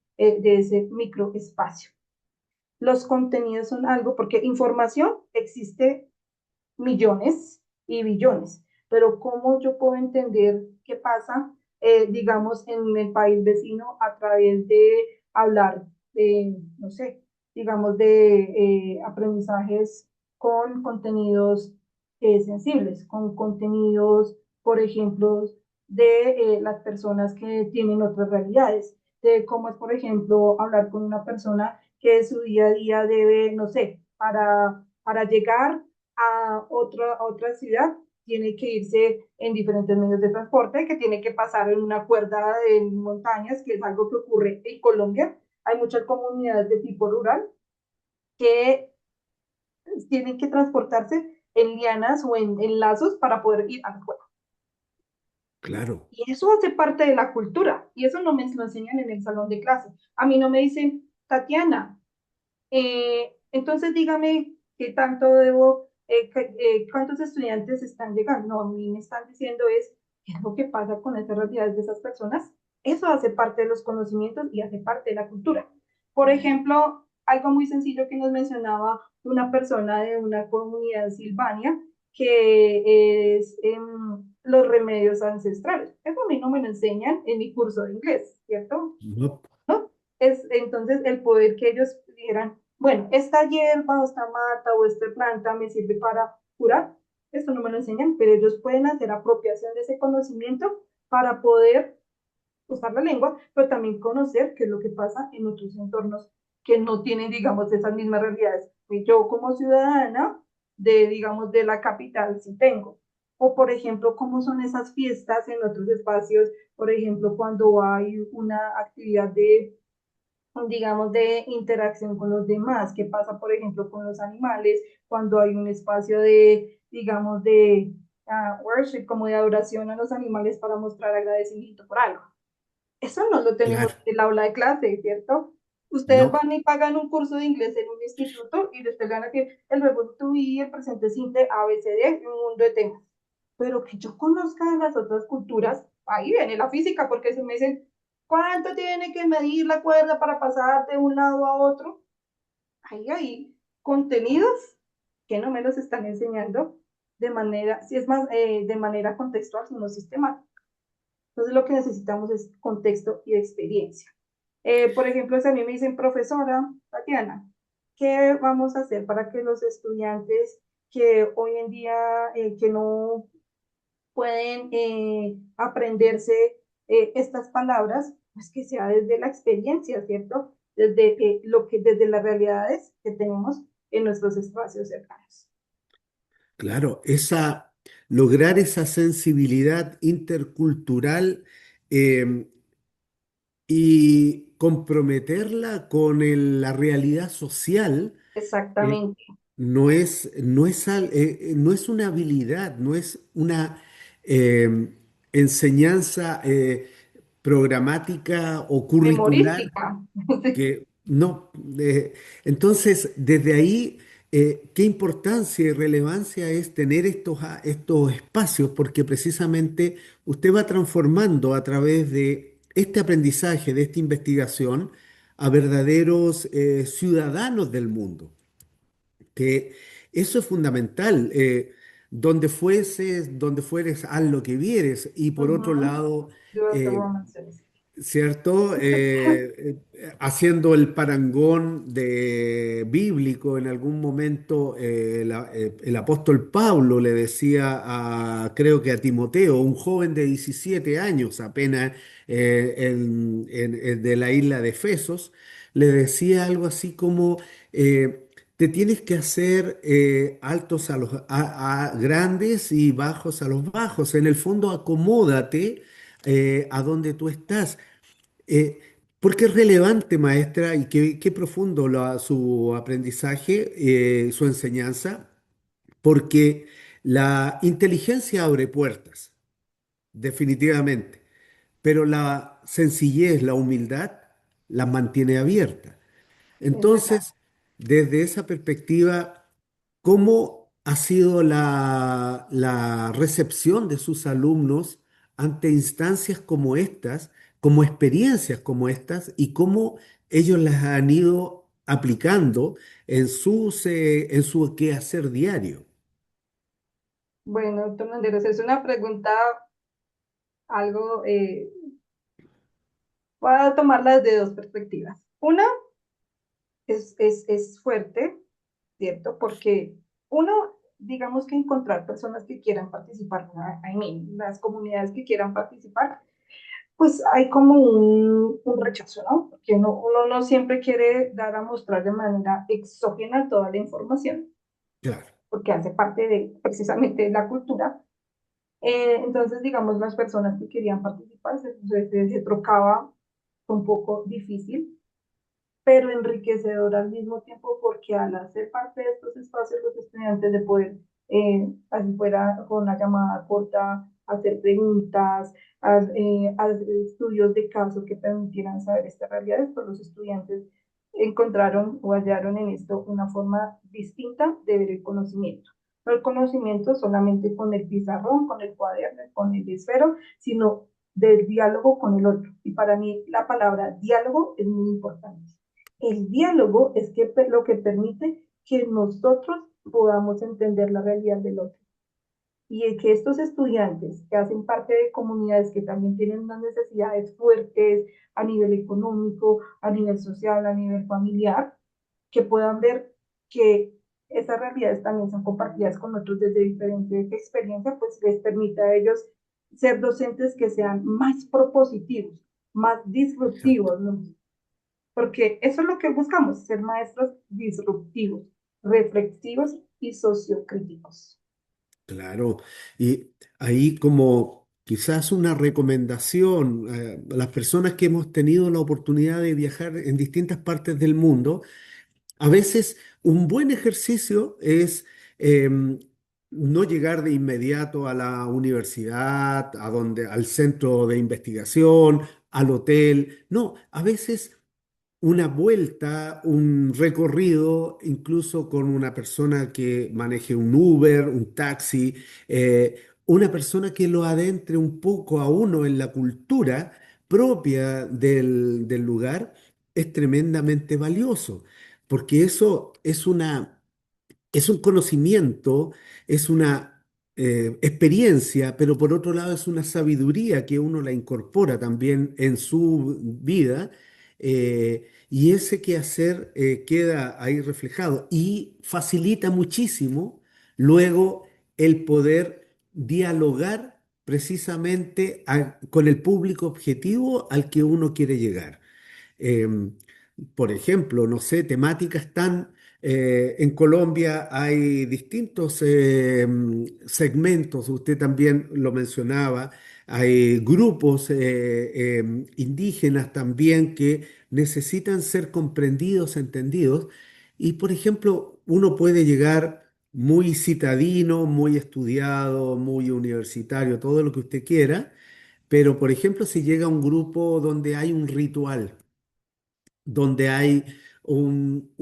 espacio. Los contenidos son algo, porque información existe millones y billones, pero ¿cómo yo puedo entender qué pasa, digamos, en el país vecino a través de hablar de, no sé, digamos, de aprendizajes con contenidos sensibles, con contenidos, por ejemplo, de las personas que tienen otras realidades, de cómo es, por ejemplo, hablar con una persona que su día a día debe, no sé, para llegar a otra ciudad, tiene que irse en diferentes medios de transporte, que tiene que pasar en una cuerda de montañas, que es algo que ocurre en Colombia. Hay muchas comunidades de tipo rural que tienen que transportarse en lianas o en lazos para poder ir a la escuela. Claro, Y eso hace parte de la cultura, y eso no me lo enseñan en el salón de clase. A mí no me dicen, Tatiana, entonces dígame qué tanto debo, cuántos estudiantes están llegando. No, a mí me están diciendo es qué es lo que pasa con esas realidades de esas personas. Eso hace parte de los conocimientos y hace parte de la cultura. Por ejemplo, algo muy sencillo que nos mencionaba una persona de una comunidad en Silvania, que es los remedios ancestrales. Eso a mí no me lo enseñan en mi curso de inglés, ¿cierto? no, ¿No? Es entonces el poder que ellos dijeran, bueno, esta hierba o esta mata o esta planta me sirve para curar. Esto no me lo enseñan, pero ellos pueden hacer apropiación de ese conocimiento para poder usar la lengua, pero también conocer qué es lo que pasa en otros entornos que no tienen, digamos, esas mismas realidades. Y yo como ciudadana de, digamos, de la capital sí tengo. O, por ejemplo, cómo son esas fiestas en otros espacios, por ejemplo, cuando hay una actividad de, digamos, de interacción con los demás, qué pasa, por ejemplo, con los animales, cuando hay un espacio de, digamos, de worship, como de adoración a los animales para mostrar agradecimiento por algo. Eso no lo tenemos claro, en el aula de clase, ¿cierto? Ustedes no, van y pagan un curso de inglés en un instituto y después van a que el verbo to be, el presente simple, A, B, C, D, un mundo de temas. Pero que yo conozca de las otras culturas, ahí viene la física, porque si me dicen, ¿cuánto tiene que medir la cuerda para pasar de un lado a otro? Ahí hay contenidos que no me los están enseñando de manera, si es más, de manera contextual, sino sistemática. Entonces lo que necesitamos es contexto y experiencia. Por ejemplo, si a mí me dicen, profesora Tatiana, ¿qué vamos a hacer para que los estudiantes que hoy en día que no pueden aprenderse estas palabras, pues que sea desde la experiencia, ¿cierto? Desde desde las realidades que tenemos en nuestros espacios cercanos. claro, lograr esa sensibilidad intercultural eh, y comprometerla con la realidad social. eh, Exactamente, no es una habilidad, no es una enseñanza programática o curricular memorística. que no. Entonces, desde ahí, qué importancia y relevancia es tener estos espacios, porque precisamente usted va transformando a través de este aprendizaje, de esta investigación, a verdaderos ciudadanos del mundo, que eso es fundamental. Donde fueres, haz lo que vieres. Y por otro Uh-huh. lado, Do as the eh, Roman says. ¿cierto? Haciendo el parangón de bíblico, en algún momento el apóstol Pablo le decía creo que a Timoteo, un joven de 17 años apenas, de la isla de Efesos, le decía algo así como, te tienes que hacer altos a grandes y bajos a los bajos. En el fondo, acomódate a donde tú estás. Porque es relevante, maestra, y qué profundo su aprendizaje, su enseñanza, porque la inteligencia abre puertas, definitivamente, pero la sencillez, la humildad, las mantiene abiertas. Es verdad. Entonces, desde esa perspectiva, ¿cómo ha sido la recepción de sus alumnos ante instancias como estas, como experiencias como estas, y cómo ellos las han ido aplicando en su quehacer diario? Bueno, doctor Landeros, es una pregunta algo, voy a tomarla desde dos perspectivas. Una es fuerte, ¿cierto? Porque uno, digamos que encontrar personas que quieran participar, I mean, las comunidades que quieran participar, pues hay como un rechazo, ¿no? Porque uno no siempre quiere dar a mostrar de manera exógena toda la información, Claro, porque hace parte de precisamente de la cultura. Entonces, digamos, las personas que querían participar se trocaba un poco difícil, pero enriquecedor al mismo tiempo, porque al hacer parte de estos espacios, los estudiantes de poder, así fuera con una llamada corta, hacer preguntas, hacer estudios de caso que permitieran saber estas realidades, pues los estudiantes encontraron o hallaron en esto una forma distinta de ver el conocimiento. No el conocimiento solamente con el pizarrón, con el cuaderno, con el esfero, sino del diálogo con el otro. Y para mí la palabra diálogo es muy importante. El diálogo es lo que permite que nosotros podamos entender la realidad del otro. Y que estos estudiantes que hacen parte de comunidades que también tienen unas necesidades fuertes a nivel económico, a nivel social, a nivel familiar, que puedan ver que esas realidades también son compartidas con otros desde diferentes experiencias, pues les permite a ellos ser docentes que sean más propositivos, más exacto. disruptivos, ¿no? Porque eso es lo que buscamos, ser maestros disruptivos, reflexivos y sociocríticos. Claro, y ahí como quizás una recomendación a las personas que hemos tenido la oportunidad de viajar en distintas partes del mundo, a veces un buen ejercicio es no llegar de inmediato a la universidad, al centro de investigación, al hotel. No, a veces una vuelta, un recorrido, incluso con una persona que maneje un Uber, un taxi, una persona que lo adentre un poco a uno en la cultura propia del lugar, es tremendamente valioso, porque eso es un conocimiento, es una experiencia, pero por otro lado es una sabiduría que uno la incorpora también en su vida, y ese quehacer queda ahí reflejado y facilita muchísimo luego el poder dialogar precisamente con el público objetivo al que uno quiere llegar. Em, por ejemplo, no sé, temáticas tan... en Colombia hay distintos segmentos, usted también lo mencionaba, hay grupos indígenas también que necesitan ser comprendidos, entendidos, y por ejemplo, uno puede llegar muy citadino, muy estudiado, muy universitario, todo lo que usted quiera, pero por ejemplo, si llega a un grupo donde hay un ritual, donde hay un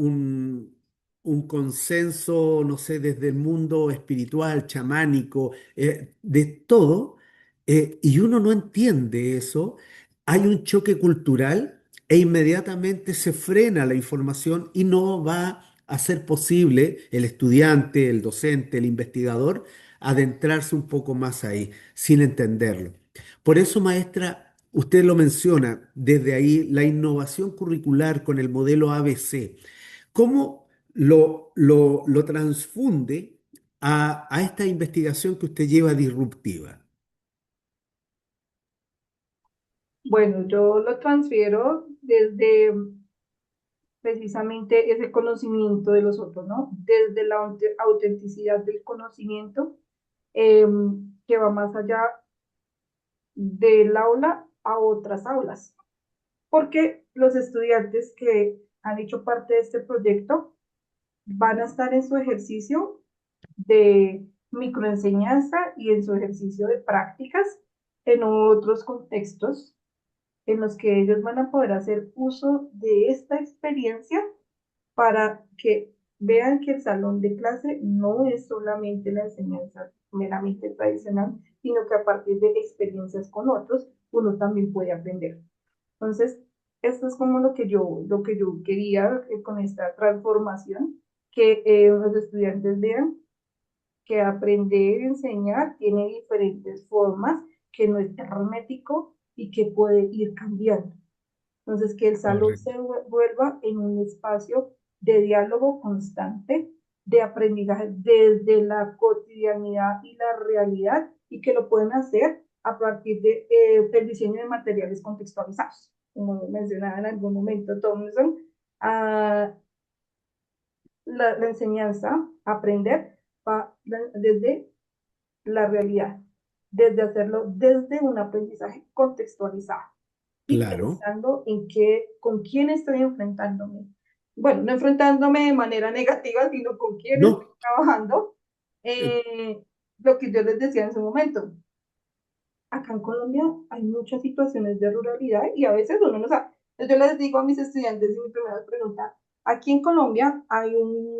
consenso, no sé, desde el mundo espiritual, chamánico, de todo, y uno no entiende eso, hay un choque cultural e inmediatamente se frena la información y no va a ser posible el estudiante, el docente, el investigador, adentrarse un poco más ahí, sin entenderlo. Por eso, maestra, usted lo menciona, desde ahí la innovación curricular con el modelo ABC. ¿Cómo lo transfunde a esta investigación que usted lleva disruptiva? Bueno, yo lo transfiero desde precisamente ese conocimiento de los otros, ¿no? Desde la autenticidad del conocimiento eh, que va más allá del aula a otras aulas, porque los estudiantes que han hecho parte de este proyecto van a estar en su ejercicio de microenseñanza y en su ejercicio de prácticas en otros contextos en los que ellos van a poder hacer uso de esta experiencia para que vean que el salón de clase no es solamente la enseñanza meramente tradicional, sino que a partir de experiencias con otros, uno también puede aprender. Entonces, esto es como lo que yo quería con esta transformación, que los estudiantes vean que aprender a enseñar tiene diferentes formas, que no es hermético y que puede ir cambiando. Entonces, que el salón se Correcto. vuelva en un espacio de diálogo constante, de aprendizaje desde la cotidianidad y la realidad, y que lo pueden hacer a partir del diseño de materiales contextualizados, como mencionaba en algún momento Tomlinson, a la enseñanza, aprender va desde la realidad, desde hacerlo desde un aprendizaje contextualizado y Claro. pensando en con quién estoy enfrentándome. Bueno, no enfrentándome de manera negativa, sino con quién estoy No, trabajando. eh, Eh, lo que yo les decía en su momento, acá en Colombia hay muchas situaciones de ruralidad y a veces uno no sabe. Entonces yo les digo a mis estudiantes y mi primera pregunta, aquí en Colombia hay un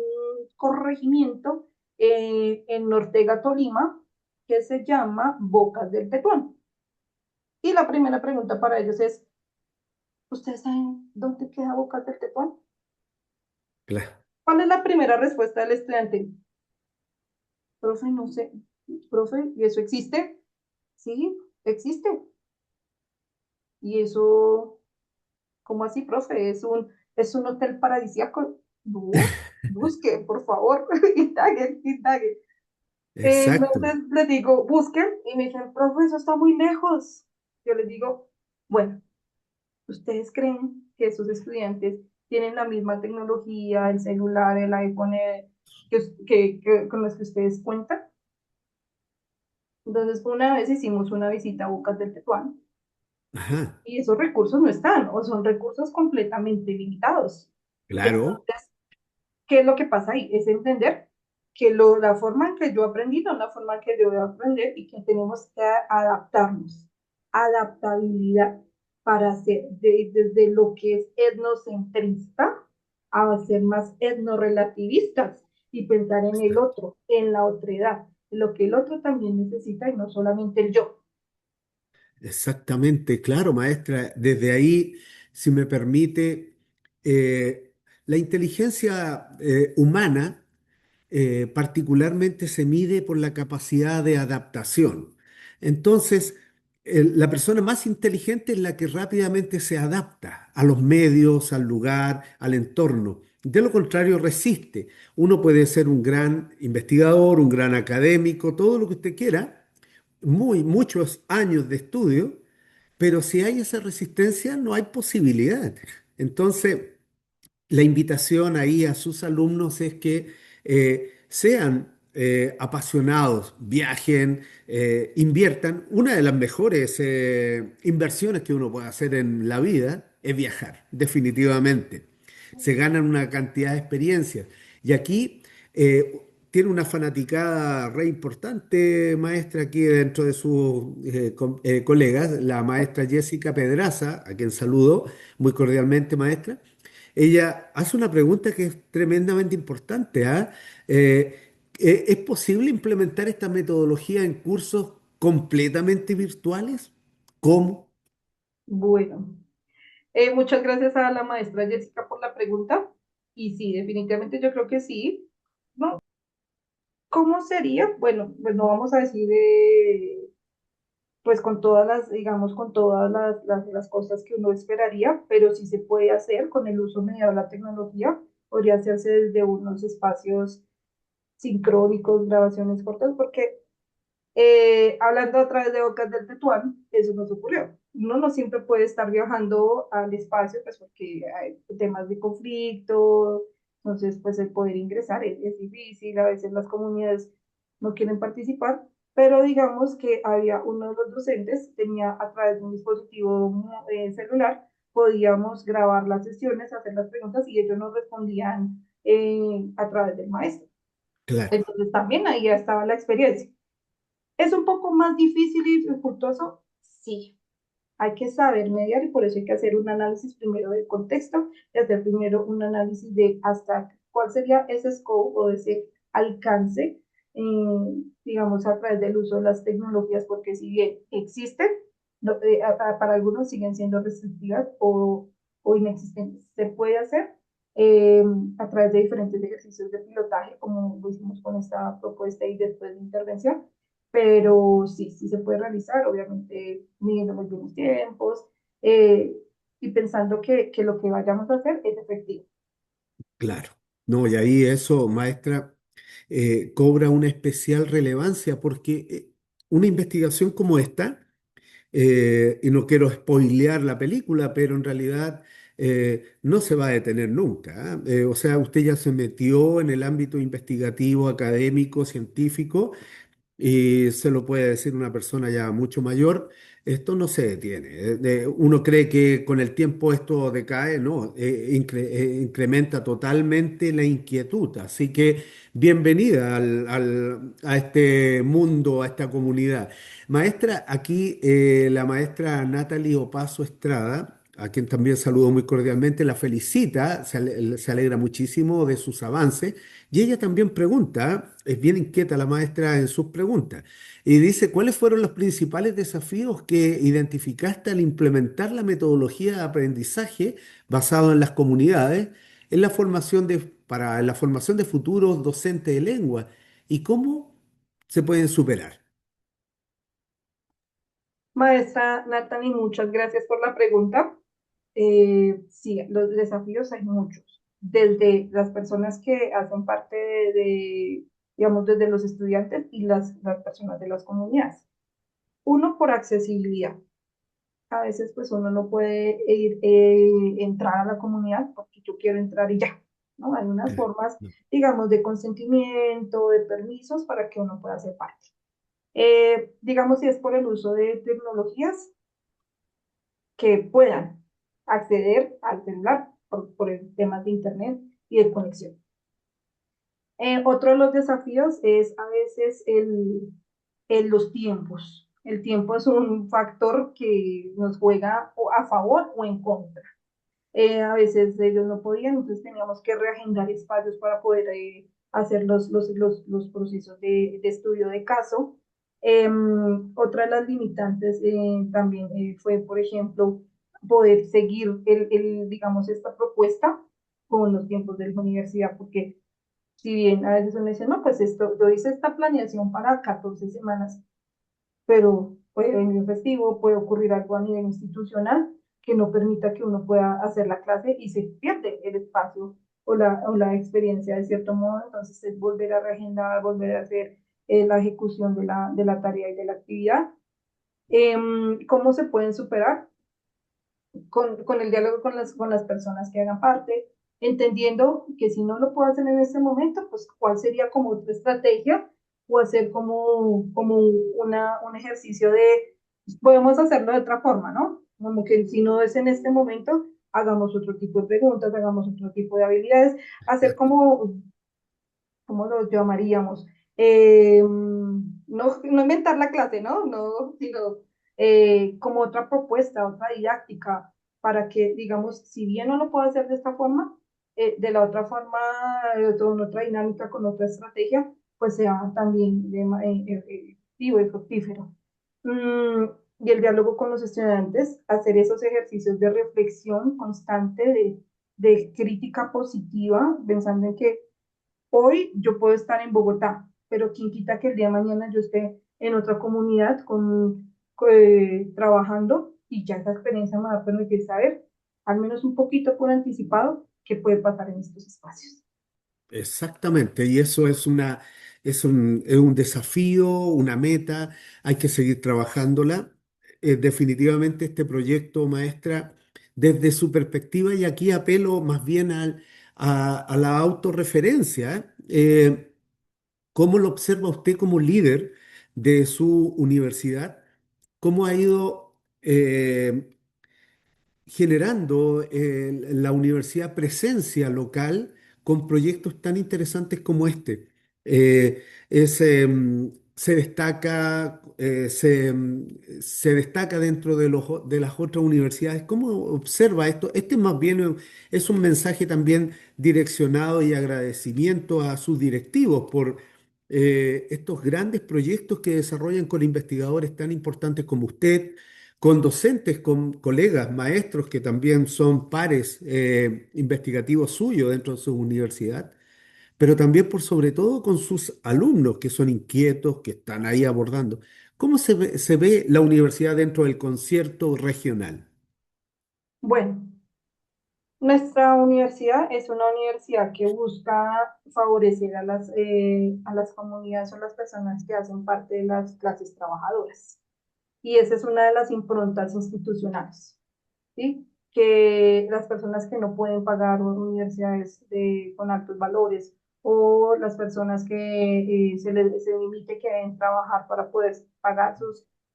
corregimiento en Ortega, Tolima, que se llama Bocas del Tetuán. Y la primera pregunta para ellos es, ¿ustedes saben dónde queda Bocas del Tetuán? claro. ¿Cuál es la primera respuesta del estudiante? Profe, no sé. Profe, ¿y eso existe? Sí, existe. ¿Y eso, cómo así, profe? Es un hotel paradisíaco? No, busque, por favor, indague, indague. Exacto. Entonces les digo, busquen, y me dicen, profe, eso está muy lejos. Yo les digo, bueno, ¿ustedes creen que esos estudiantes tienen la misma tecnología, el celular, el iPhone, con los que ustedes cuentan? Entonces, una vez hicimos una visita a Bocas del Tetuán Ajá. y esos recursos no están o son recursos completamente limitados. Claro. Entonces, ¿qué es lo que pasa ahí? Es entender que la forma en que yo aprendí no es la forma en que yo voy a aprender y que tenemos que adaptarnos. Adaptabilidad para hacer desde lo que es etnocentrista a ser más etnorelativistas y pensar en el otro, en la otredad, en lo que el otro también necesita y no solamente el yo. Exactamente, claro, maestra. Desde ahí, si me permite, la inteligencia humana particularmente se mide por la capacidad de adaptación. Entonces, la persona más inteligente es la que rápidamente se adapta a los medios, al lugar, al entorno. De lo contrario, resiste. Uno puede ser un gran investigador, un gran académico, todo lo que usted quiera, muchos años de estudio, pero si hay esa resistencia, no hay posibilidad. Entonces, la invitación ahí a sus alumnos es que sean apasionados, viajen, inviertan. Una de las mejores inversiones que uno puede hacer en la vida es viajar, definitivamente. Se ganan una cantidad de experiencias. Y aquí tiene una fanaticada re importante, maestra, aquí dentro de sus colegas, la maestra Jessica Pedraza, a quien saludo muy cordialmente, maestra. Ella hace una pregunta que es tremendamente importante, ¿ah? ¿Es posible implementar esta metodología en cursos completamente virtuales? ¿Cómo? Bueno, muchas gracias a la maestra Jessica por la pregunta. Y sí, definitivamente yo creo que sí. ¿No? ¿Cómo sería? Bueno, pues no vamos a decir pues con todas las, digamos, con todas las cosas que uno esperaría, pero sí se puede hacer con el uso mediado de la tecnología. Podría hacerse desde unos espacios sincrónicos, grabaciones cortas, porque hablando a través de Bocas del Tetuán, eso nos ocurrió. Uno no siempre puede estar viajando al espacio, pues porque hay temas de conflicto, entonces pues el poder ingresar es difícil, a veces las comunidades no quieren participar, pero digamos que había uno de los docentes, tenía a través de un dispositivo celular, podíamos grabar las sesiones, hacer las preguntas y ellos nos respondían a través del maestro. Claro, Entonces también ahí ya estaba la experiencia. ¿Es un poco más difícil y dificultoso? Sí, hay que saber mediar y por eso hay que hacer un análisis primero del contexto y hacer primero un análisis de hasta cuál sería ese scope o ese alcance, digamos, a través del uso de las tecnologías, porque si bien existen, no, para algunos siguen siendo restrictivas o inexistentes. Se puede hacer eh, a través de diferentes ejercicios de pilotaje, como lo hicimos con esta propuesta y después de intervención, pero sí, sí se puede realizar, obviamente midiendo muy bien los tiempos eh, y pensando que lo que vayamos a hacer es efectivo. claro. No, y ahí eso, maestra, cobra una especial relevancia porque una investigación como esta, y no quiero spoilear la película, pero en realidad no se va a detener nunca. ¿Ah? O sea, usted ya se metió en el ámbito investigativo, académico, científico, y se lo puede decir una persona ya mucho mayor, esto no se detiene. Uno cree que con el tiempo esto decae, no, incrementa totalmente la inquietud. Así que bienvenida a este mundo, a esta comunidad. Maestra, aquí la maestra Natalie Opaso Estrada, a quien también saludo muy cordialmente, la felicita, se alegra muchísimo de sus avances. Y ella también pregunta, es bien inquieta la maestra en sus preguntas, y dice, ¿cuáles fueron los principales desafíos que identificaste al implementar la metodología de aprendizaje basado en las comunidades en la formación para la formación de futuros docentes de lengua? ¿Y cómo se pueden superar? Maestra Natalie, muchas gracias por la pregunta. Sí, los desafíos hay muchos, desde las personas que hacen parte digamos, desde los estudiantes y las personas de las comunidades. Uno, por accesibilidad. A veces pues uno no puede entrar a la comunidad porque yo quiero entrar y ya, ¿no? Hay unas Claro, formas, no, digamos, de consentimiento, de permisos para que uno pueda ser parte. Digamos, si es por el uso de tecnologías que puedan acceder al celular por el tema de internet y de conexión. Otro de los desafíos es a veces los tiempos. El tiempo es un factor que nos juega o a favor o en contra. A veces ellos no podían, entonces teníamos que reagendar espacios para poder hacer los procesos de estudio de caso. Otra de las limitantes también fue, por ejemplo, poder seguir, digamos, esta propuesta con los tiempos de la universidad, porque si bien a veces uno dice, no, pues esto, yo hice esta planeación para 14 semanas, pero puede venir un festivo, puede ocurrir algo a nivel institucional que no permita que uno pueda hacer la clase y se pierde el espacio o la experiencia de cierto modo, entonces es volver a reagendar, volver a hacer la ejecución de la tarea y de la actividad. ¿Cómo se pueden superar? Con el diálogo con las personas que hagan parte, entendiendo que si no lo puedo hacer en este momento, pues cuál sería como otra estrategia o hacer como un ejercicio de, podemos hacerlo de otra forma, ¿no? Como que si no es en este momento, hagamos otro tipo de preguntas, hagamos otro tipo de habilidades, hacer como, ¿cómo lo llamaríamos? No inventar la clase, ¿no? No, sino como otra propuesta, otra didáctica, para que, digamos, si bien no lo puedo hacer de esta forma, de la otra forma, con otra dinámica, con otra estrategia, pues sea también efectivo y fructífero. Mm, y el diálogo con los estudiantes, hacer esos ejercicios de reflexión constante, de crítica positiva, pensando en que hoy yo puedo estar en Bogotá, pero quién quita que el día de mañana yo esté en otra comunidad trabajando y ya esa experiencia me va a permitir saber, al menos un poquito por anticipado, qué puede pasar en estos espacios. Exactamente, y eso es un desafío, una meta, hay que seguir trabajándola. Definitivamente este proyecto, maestra, desde su perspectiva, y aquí apelo más bien a la autorreferencia, ¿cómo lo observa usted como líder de su universidad? ¿Cómo ha ido generando en la universidad presencia local con proyectos tan interesantes como este? Eh, se destaca, se destaca dentro de de las otras universidades. ¿Cómo observa esto? Este más bien es un mensaje también direccionado y agradecimiento a sus directivos por estos grandes proyectos que desarrollan con investigadores tan importantes como usted, con docentes, con colegas, maestros que también son pares investigativos suyos dentro de su universidad, pero también por sobre todo con sus alumnos que son inquietos, que están ahí abordando. ¿Cómo se ve la universidad dentro del concierto regional? Bueno, nuestra universidad es una universidad que busca favorecer a las comunidades o las personas que hacen parte de las clases trabajadoras. Y esa es una de las improntas institucionales, ¿sí? Que las personas que no pueden pagar universidades con altos valores o las personas que se limite que deben trabajar para poder pagar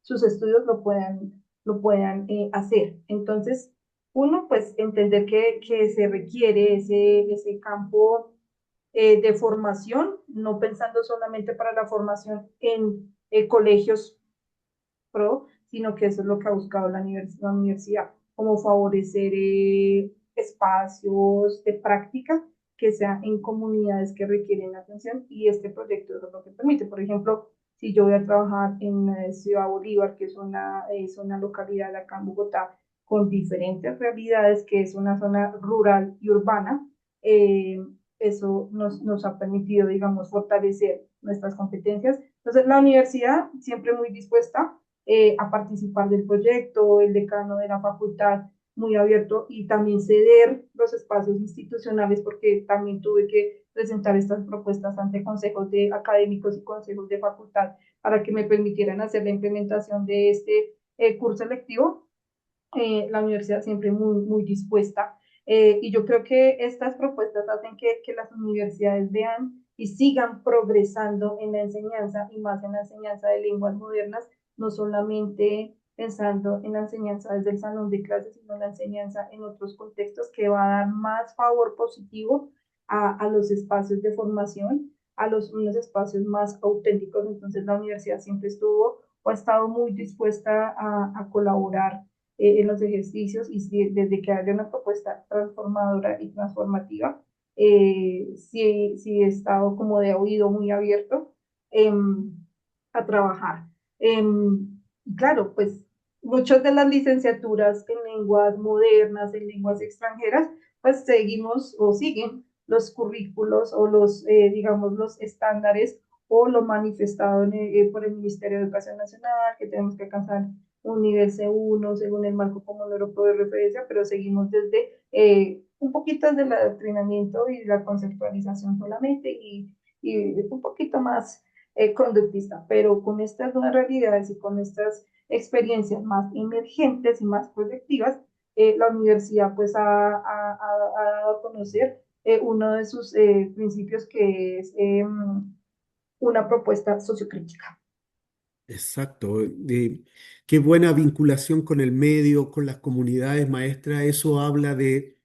sus estudios lo puedan hacer. Entonces, uno, pues entender que se requiere ese campo de formación, no pensando solamente para la formación en colegios pro, sino que eso es lo que ha buscado la universidad, como favorecer espacios de práctica que sean en comunidades que requieren atención y este proyecto es lo que permite. Por ejemplo, si yo voy a trabajar en Ciudad Bolívar, que es una localidad acá en Bogotá, con diferentes realidades, que es una zona rural y urbana, eh, eso nos ha permitido, digamos, fortalecer nuestras competencias. Entonces, la universidad siempre muy dispuesta a participar del proyecto, el decano de la facultad muy abierto y también ceder los espacios institucionales porque también tuve que presentar estas propuestas ante consejos de académicos y consejos de facultad para que me permitieran hacer la implementación de este curso electivo. La universidad siempre muy dispuesta. Y yo creo que estas propuestas hacen que las universidades vean y sigan progresando en la enseñanza y más en la enseñanza de lenguas modernas, no solamente pensando en la enseñanza desde el salón de clases, sino en la enseñanza en otros contextos que va a dar más favor positivo a los espacios de formación, unos espacios más auténticos. Entonces la universidad siempre estuvo o ha estado muy dispuesta a colaborar en los ejercicios y desde que haya una propuesta transformadora y transformativa, sí he estado como de oído muy abierto eh, a trabajar. Eh, claro, pues muchas de las licenciaturas en lenguas modernas, en lenguas extranjeras, pues seguimos o siguen los currículos o digamos, los estándares o lo manifestado por el Ministerio de Educación Nacional, que tenemos que alcanzar un nivel C1 según el marco común europeo de referencia, pero seguimos desde un poquito del adoctrinamiento y la conceptualización solamente y un poquito más conductista, pero con estas nuevas realidades y con estas experiencias más emergentes y más proyectivas, la universidad pues ha dado a conocer uno de sus principios que es una propuesta sociocrítica. Exacto. Qué buena vinculación con el medio, con las comunidades, maestra. Eso habla de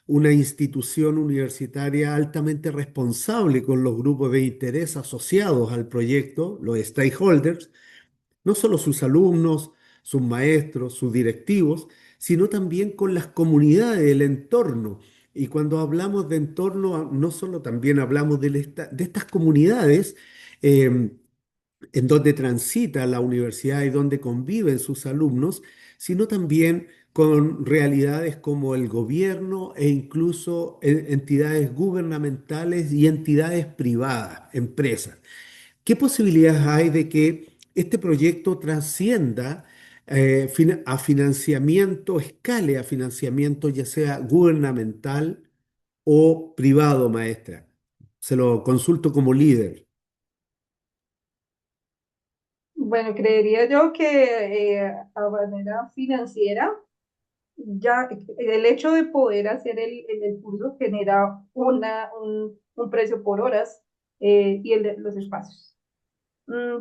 una institución universitaria altamente responsable con los grupos de interés asociados al proyecto, los stakeholders, no solo sus alumnos, sus maestros, sus directivos, sino también con las comunidades del entorno. Y cuando hablamos de entorno, no solo también hablamos de estas comunidades. eh, en donde transita la universidad y donde conviven sus alumnos, sino también con realidades como el gobierno e incluso entidades gubernamentales y entidades privadas, empresas. ¿Qué posibilidades hay de que este proyecto trascienda a financiamiento, escale a financiamiento, ya sea gubernamental o privado, maestra. Se lo consulto como líder. Bueno, creería yo que a manera financiera, ya el hecho de poder hacer el curso genera un precio por horas y el de los espacios.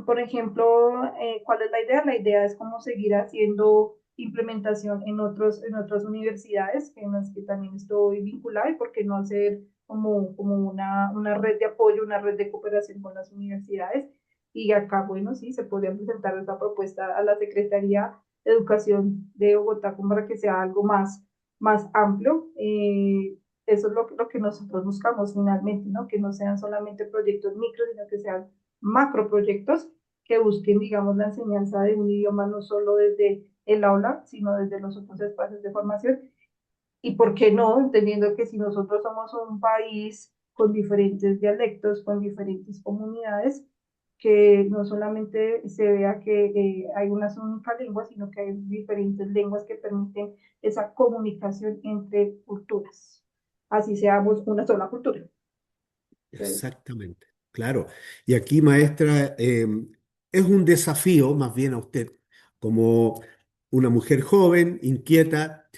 Por ejemplo, ¿cuál es la idea? La idea es cómo seguir haciendo implementación en otras universidades en las que también estoy vinculada y por qué no hacer como una red de apoyo, una red de cooperación con las universidades. Y acá, bueno, sí, se podría presentar esta propuesta a la Secretaría de Educación de Bogotá como para que sea algo más amplio. Eso es lo que nosotros buscamos finalmente, ¿no? Que no sean solamente proyectos micros, sino que sean macroproyectos que busquen, digamos, la enseñanza de un idioma no solo desde el aula, sino desde los otros espacios de formación. Y por qué no, entendiendo que si nosotros somos un país con diferentes dialectos, con diferentes comunidades, que no solamente se vea que hay una única lengua, sino que hay diferentes lenguas que permiten esa comunicación entre culturas. Así seamos una sola cultura. Entonces, Exactamente, claro. Y aquí, maestra, es un desafío más bien a usted, como una mujer joven, inquieta,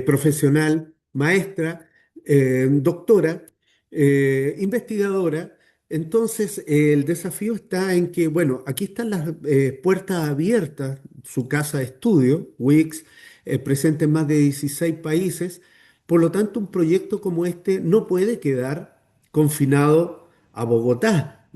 profesional, maestra, doctora, investigadora. Entonces, el desafío está en que, bueno, aquí están las puertas abiertas, su casa de estudio, WIX, presente en más de 16 países. Por lo tanto, un proyecto como este no puede quedar confinado a Bogotá,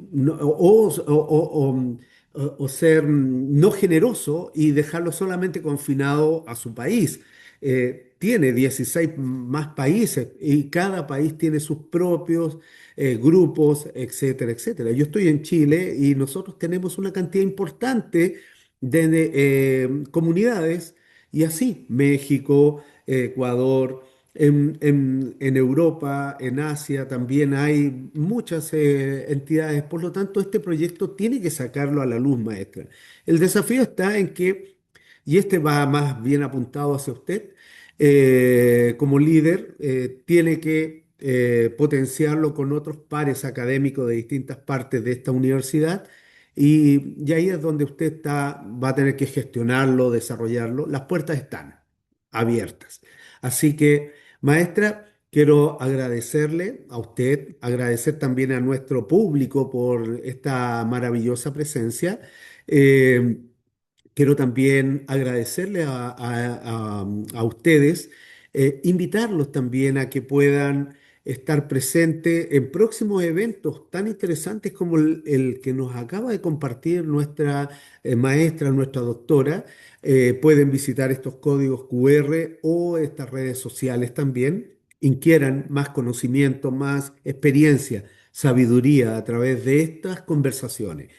o ser no generoso y dejarlo solamente confinado a su país. Tiene 16 más países y cada país tiene sus propios grupos, etcétera, etcétera. Yo estoy en Chile y nosotros tenemos una cantidad importante de comunidades y así México, Ecuador. En Europa, en Asia también hay muchas entidades, por lo tanto este proyecto tiene que sacarlo a la luz, maestra. El desafío está en que, y este va más bien apuntado hacia usted, como líder, tiene que potenciarlo con otros pares académicos de distintas partes de esta universidad. Y ahí es donde usted va a tener que gestionarlo, desarrollarlo. Las puertas están abiertas. Así que maestra, quiero agradecerle a usted, agradecer también a nuestro público por esta maravillosa presencia. Eh, Quiero también agradecerle a ustedes, invitarlos también a que puedan estar presentes en próximos eventos tan interesantes como el que nos acaba de compartir nuestra maestra, nuestra doctora. Pueden visitar estos códigos QR o estas redes sociales también. Inquieran más conocimiento, más experiencia, sabiduría a través de estas conversaciones.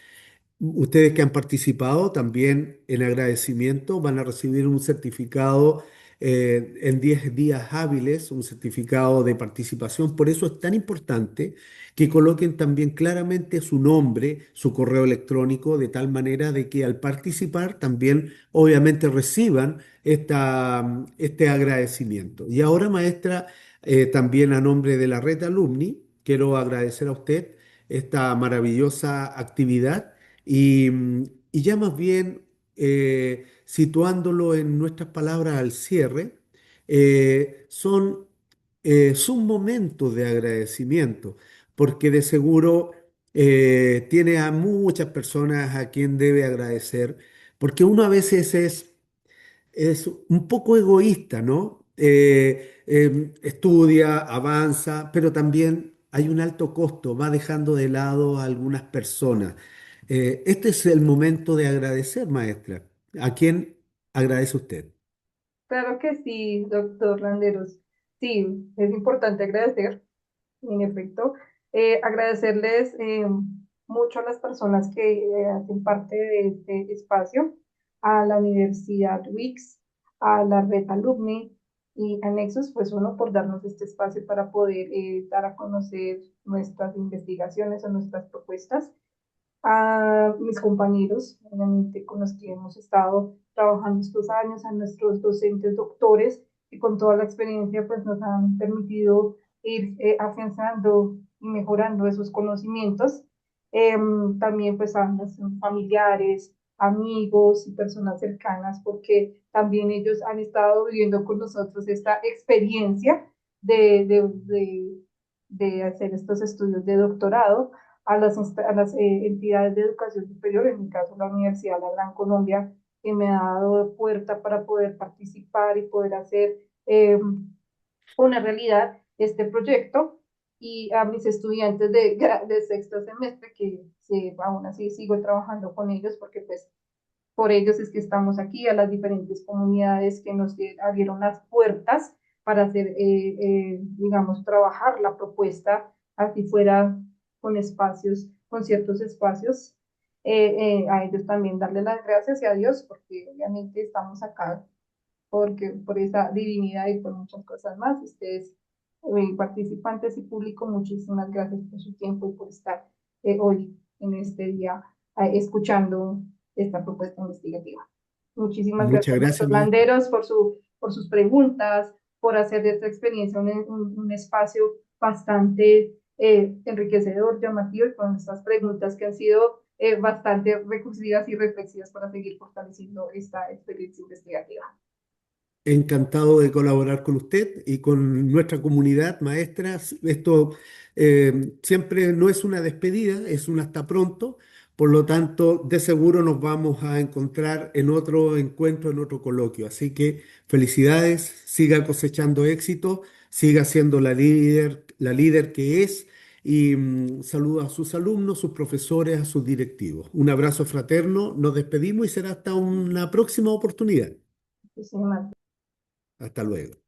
Ustedes que han participado también en agradecimiento van a recibir un certificado en 10 días hábiles, un certificado de participación. Por eso es tan importante que coloquen también claramente su nombre, su correo electrónico, de tal manera de que al participar también obviamente reciban este agradecimiento. Y ahora, maestra, también a nombre de la red Alumni, quiero agradecer a usted esta maravillosa actividad y ya más bien situándolo en nuestras palabras al cierre, son momentos de agradecimiento, porque de seguro tiene a muchas personas a quien debe agradecer, porque uno a veces es un poco egoísta, ¿no? Estudia, avanza, pero también hay un alto costo, va dejando de lado a algunas personas. Este es el momento de agradecer, maestra. ¿A quién agradece usted? claro que sí, doctor Landeros. Sí, es importante agradecer, en efecto. Agradecerles mucho a las personas que hacen parte de este espacio, a la Universidad WIX, a la Red Alumni y a Nexus, pues uno por darnos este espacio para poder dar a conocer nuestras investigaciones o nuestras propuestas. a mis compañeros, obviamente con los que hemos estado trabajando estos años, a nuestros docentes doctores, que con toda la experiencia pues nos han permitido ir afianzando y mejorando esos conocimientos. También pues a los familiares, amigos y personas cercanas, porque también ellos han estado viviendo con nosotros esta experiencia de, de, de, de hacer estos estudios de doctorado a las entidades de educación superior, en mi caso la Universidad La Gran Colombia, que me ha dado puerta para poder participar y poder hacer una realidad este proyecto, y a mis estudiantes de sexto semestre, que aún así sigo trabajando con ellos porque pues por ellos es que estamos aquí, a las diferentes comunidades que nos abrieron las puertas para hacer, digamos, trabajar la propuesta, así fuera con espacios, con ciertos espacios. A ellos también darle las gracias y a Dios, porque obviamente estamos acá porque, por esa divinidad y por muchas cosas más. Ustedes, participantes y público, muchísimas gracias por su tiempo y por estar hoy en este día escuchando esta propuesta investigativa. Muchísimas Muchas gracias, gracias, doctor maestra. Landeros, por sus preguntas, por hacer de esta experiencia un espacio bastante enriquecedor, llamativo, y con estas preguntas que han sido bastante recursivas y reflexivas para seguir fortaleciendo esta experiencia investigativa. Encantado de colaborar con usted y con nuestra comunidad, maestras. Esto siempre no es una despedida, es un hasta pronto. Por lo tanto, de seguro nos vamos a encontrar en otro encuentro, en otro coloquio. Así que felicidades, siga cosechando éxito, siga siendo la líder que es y saludo a sus alumnos, sus profesores, a sus directivos. Un abrazo fraterno, nos despedimos y será hasta una próxima oportunidad. Muchísimas Hasta luego.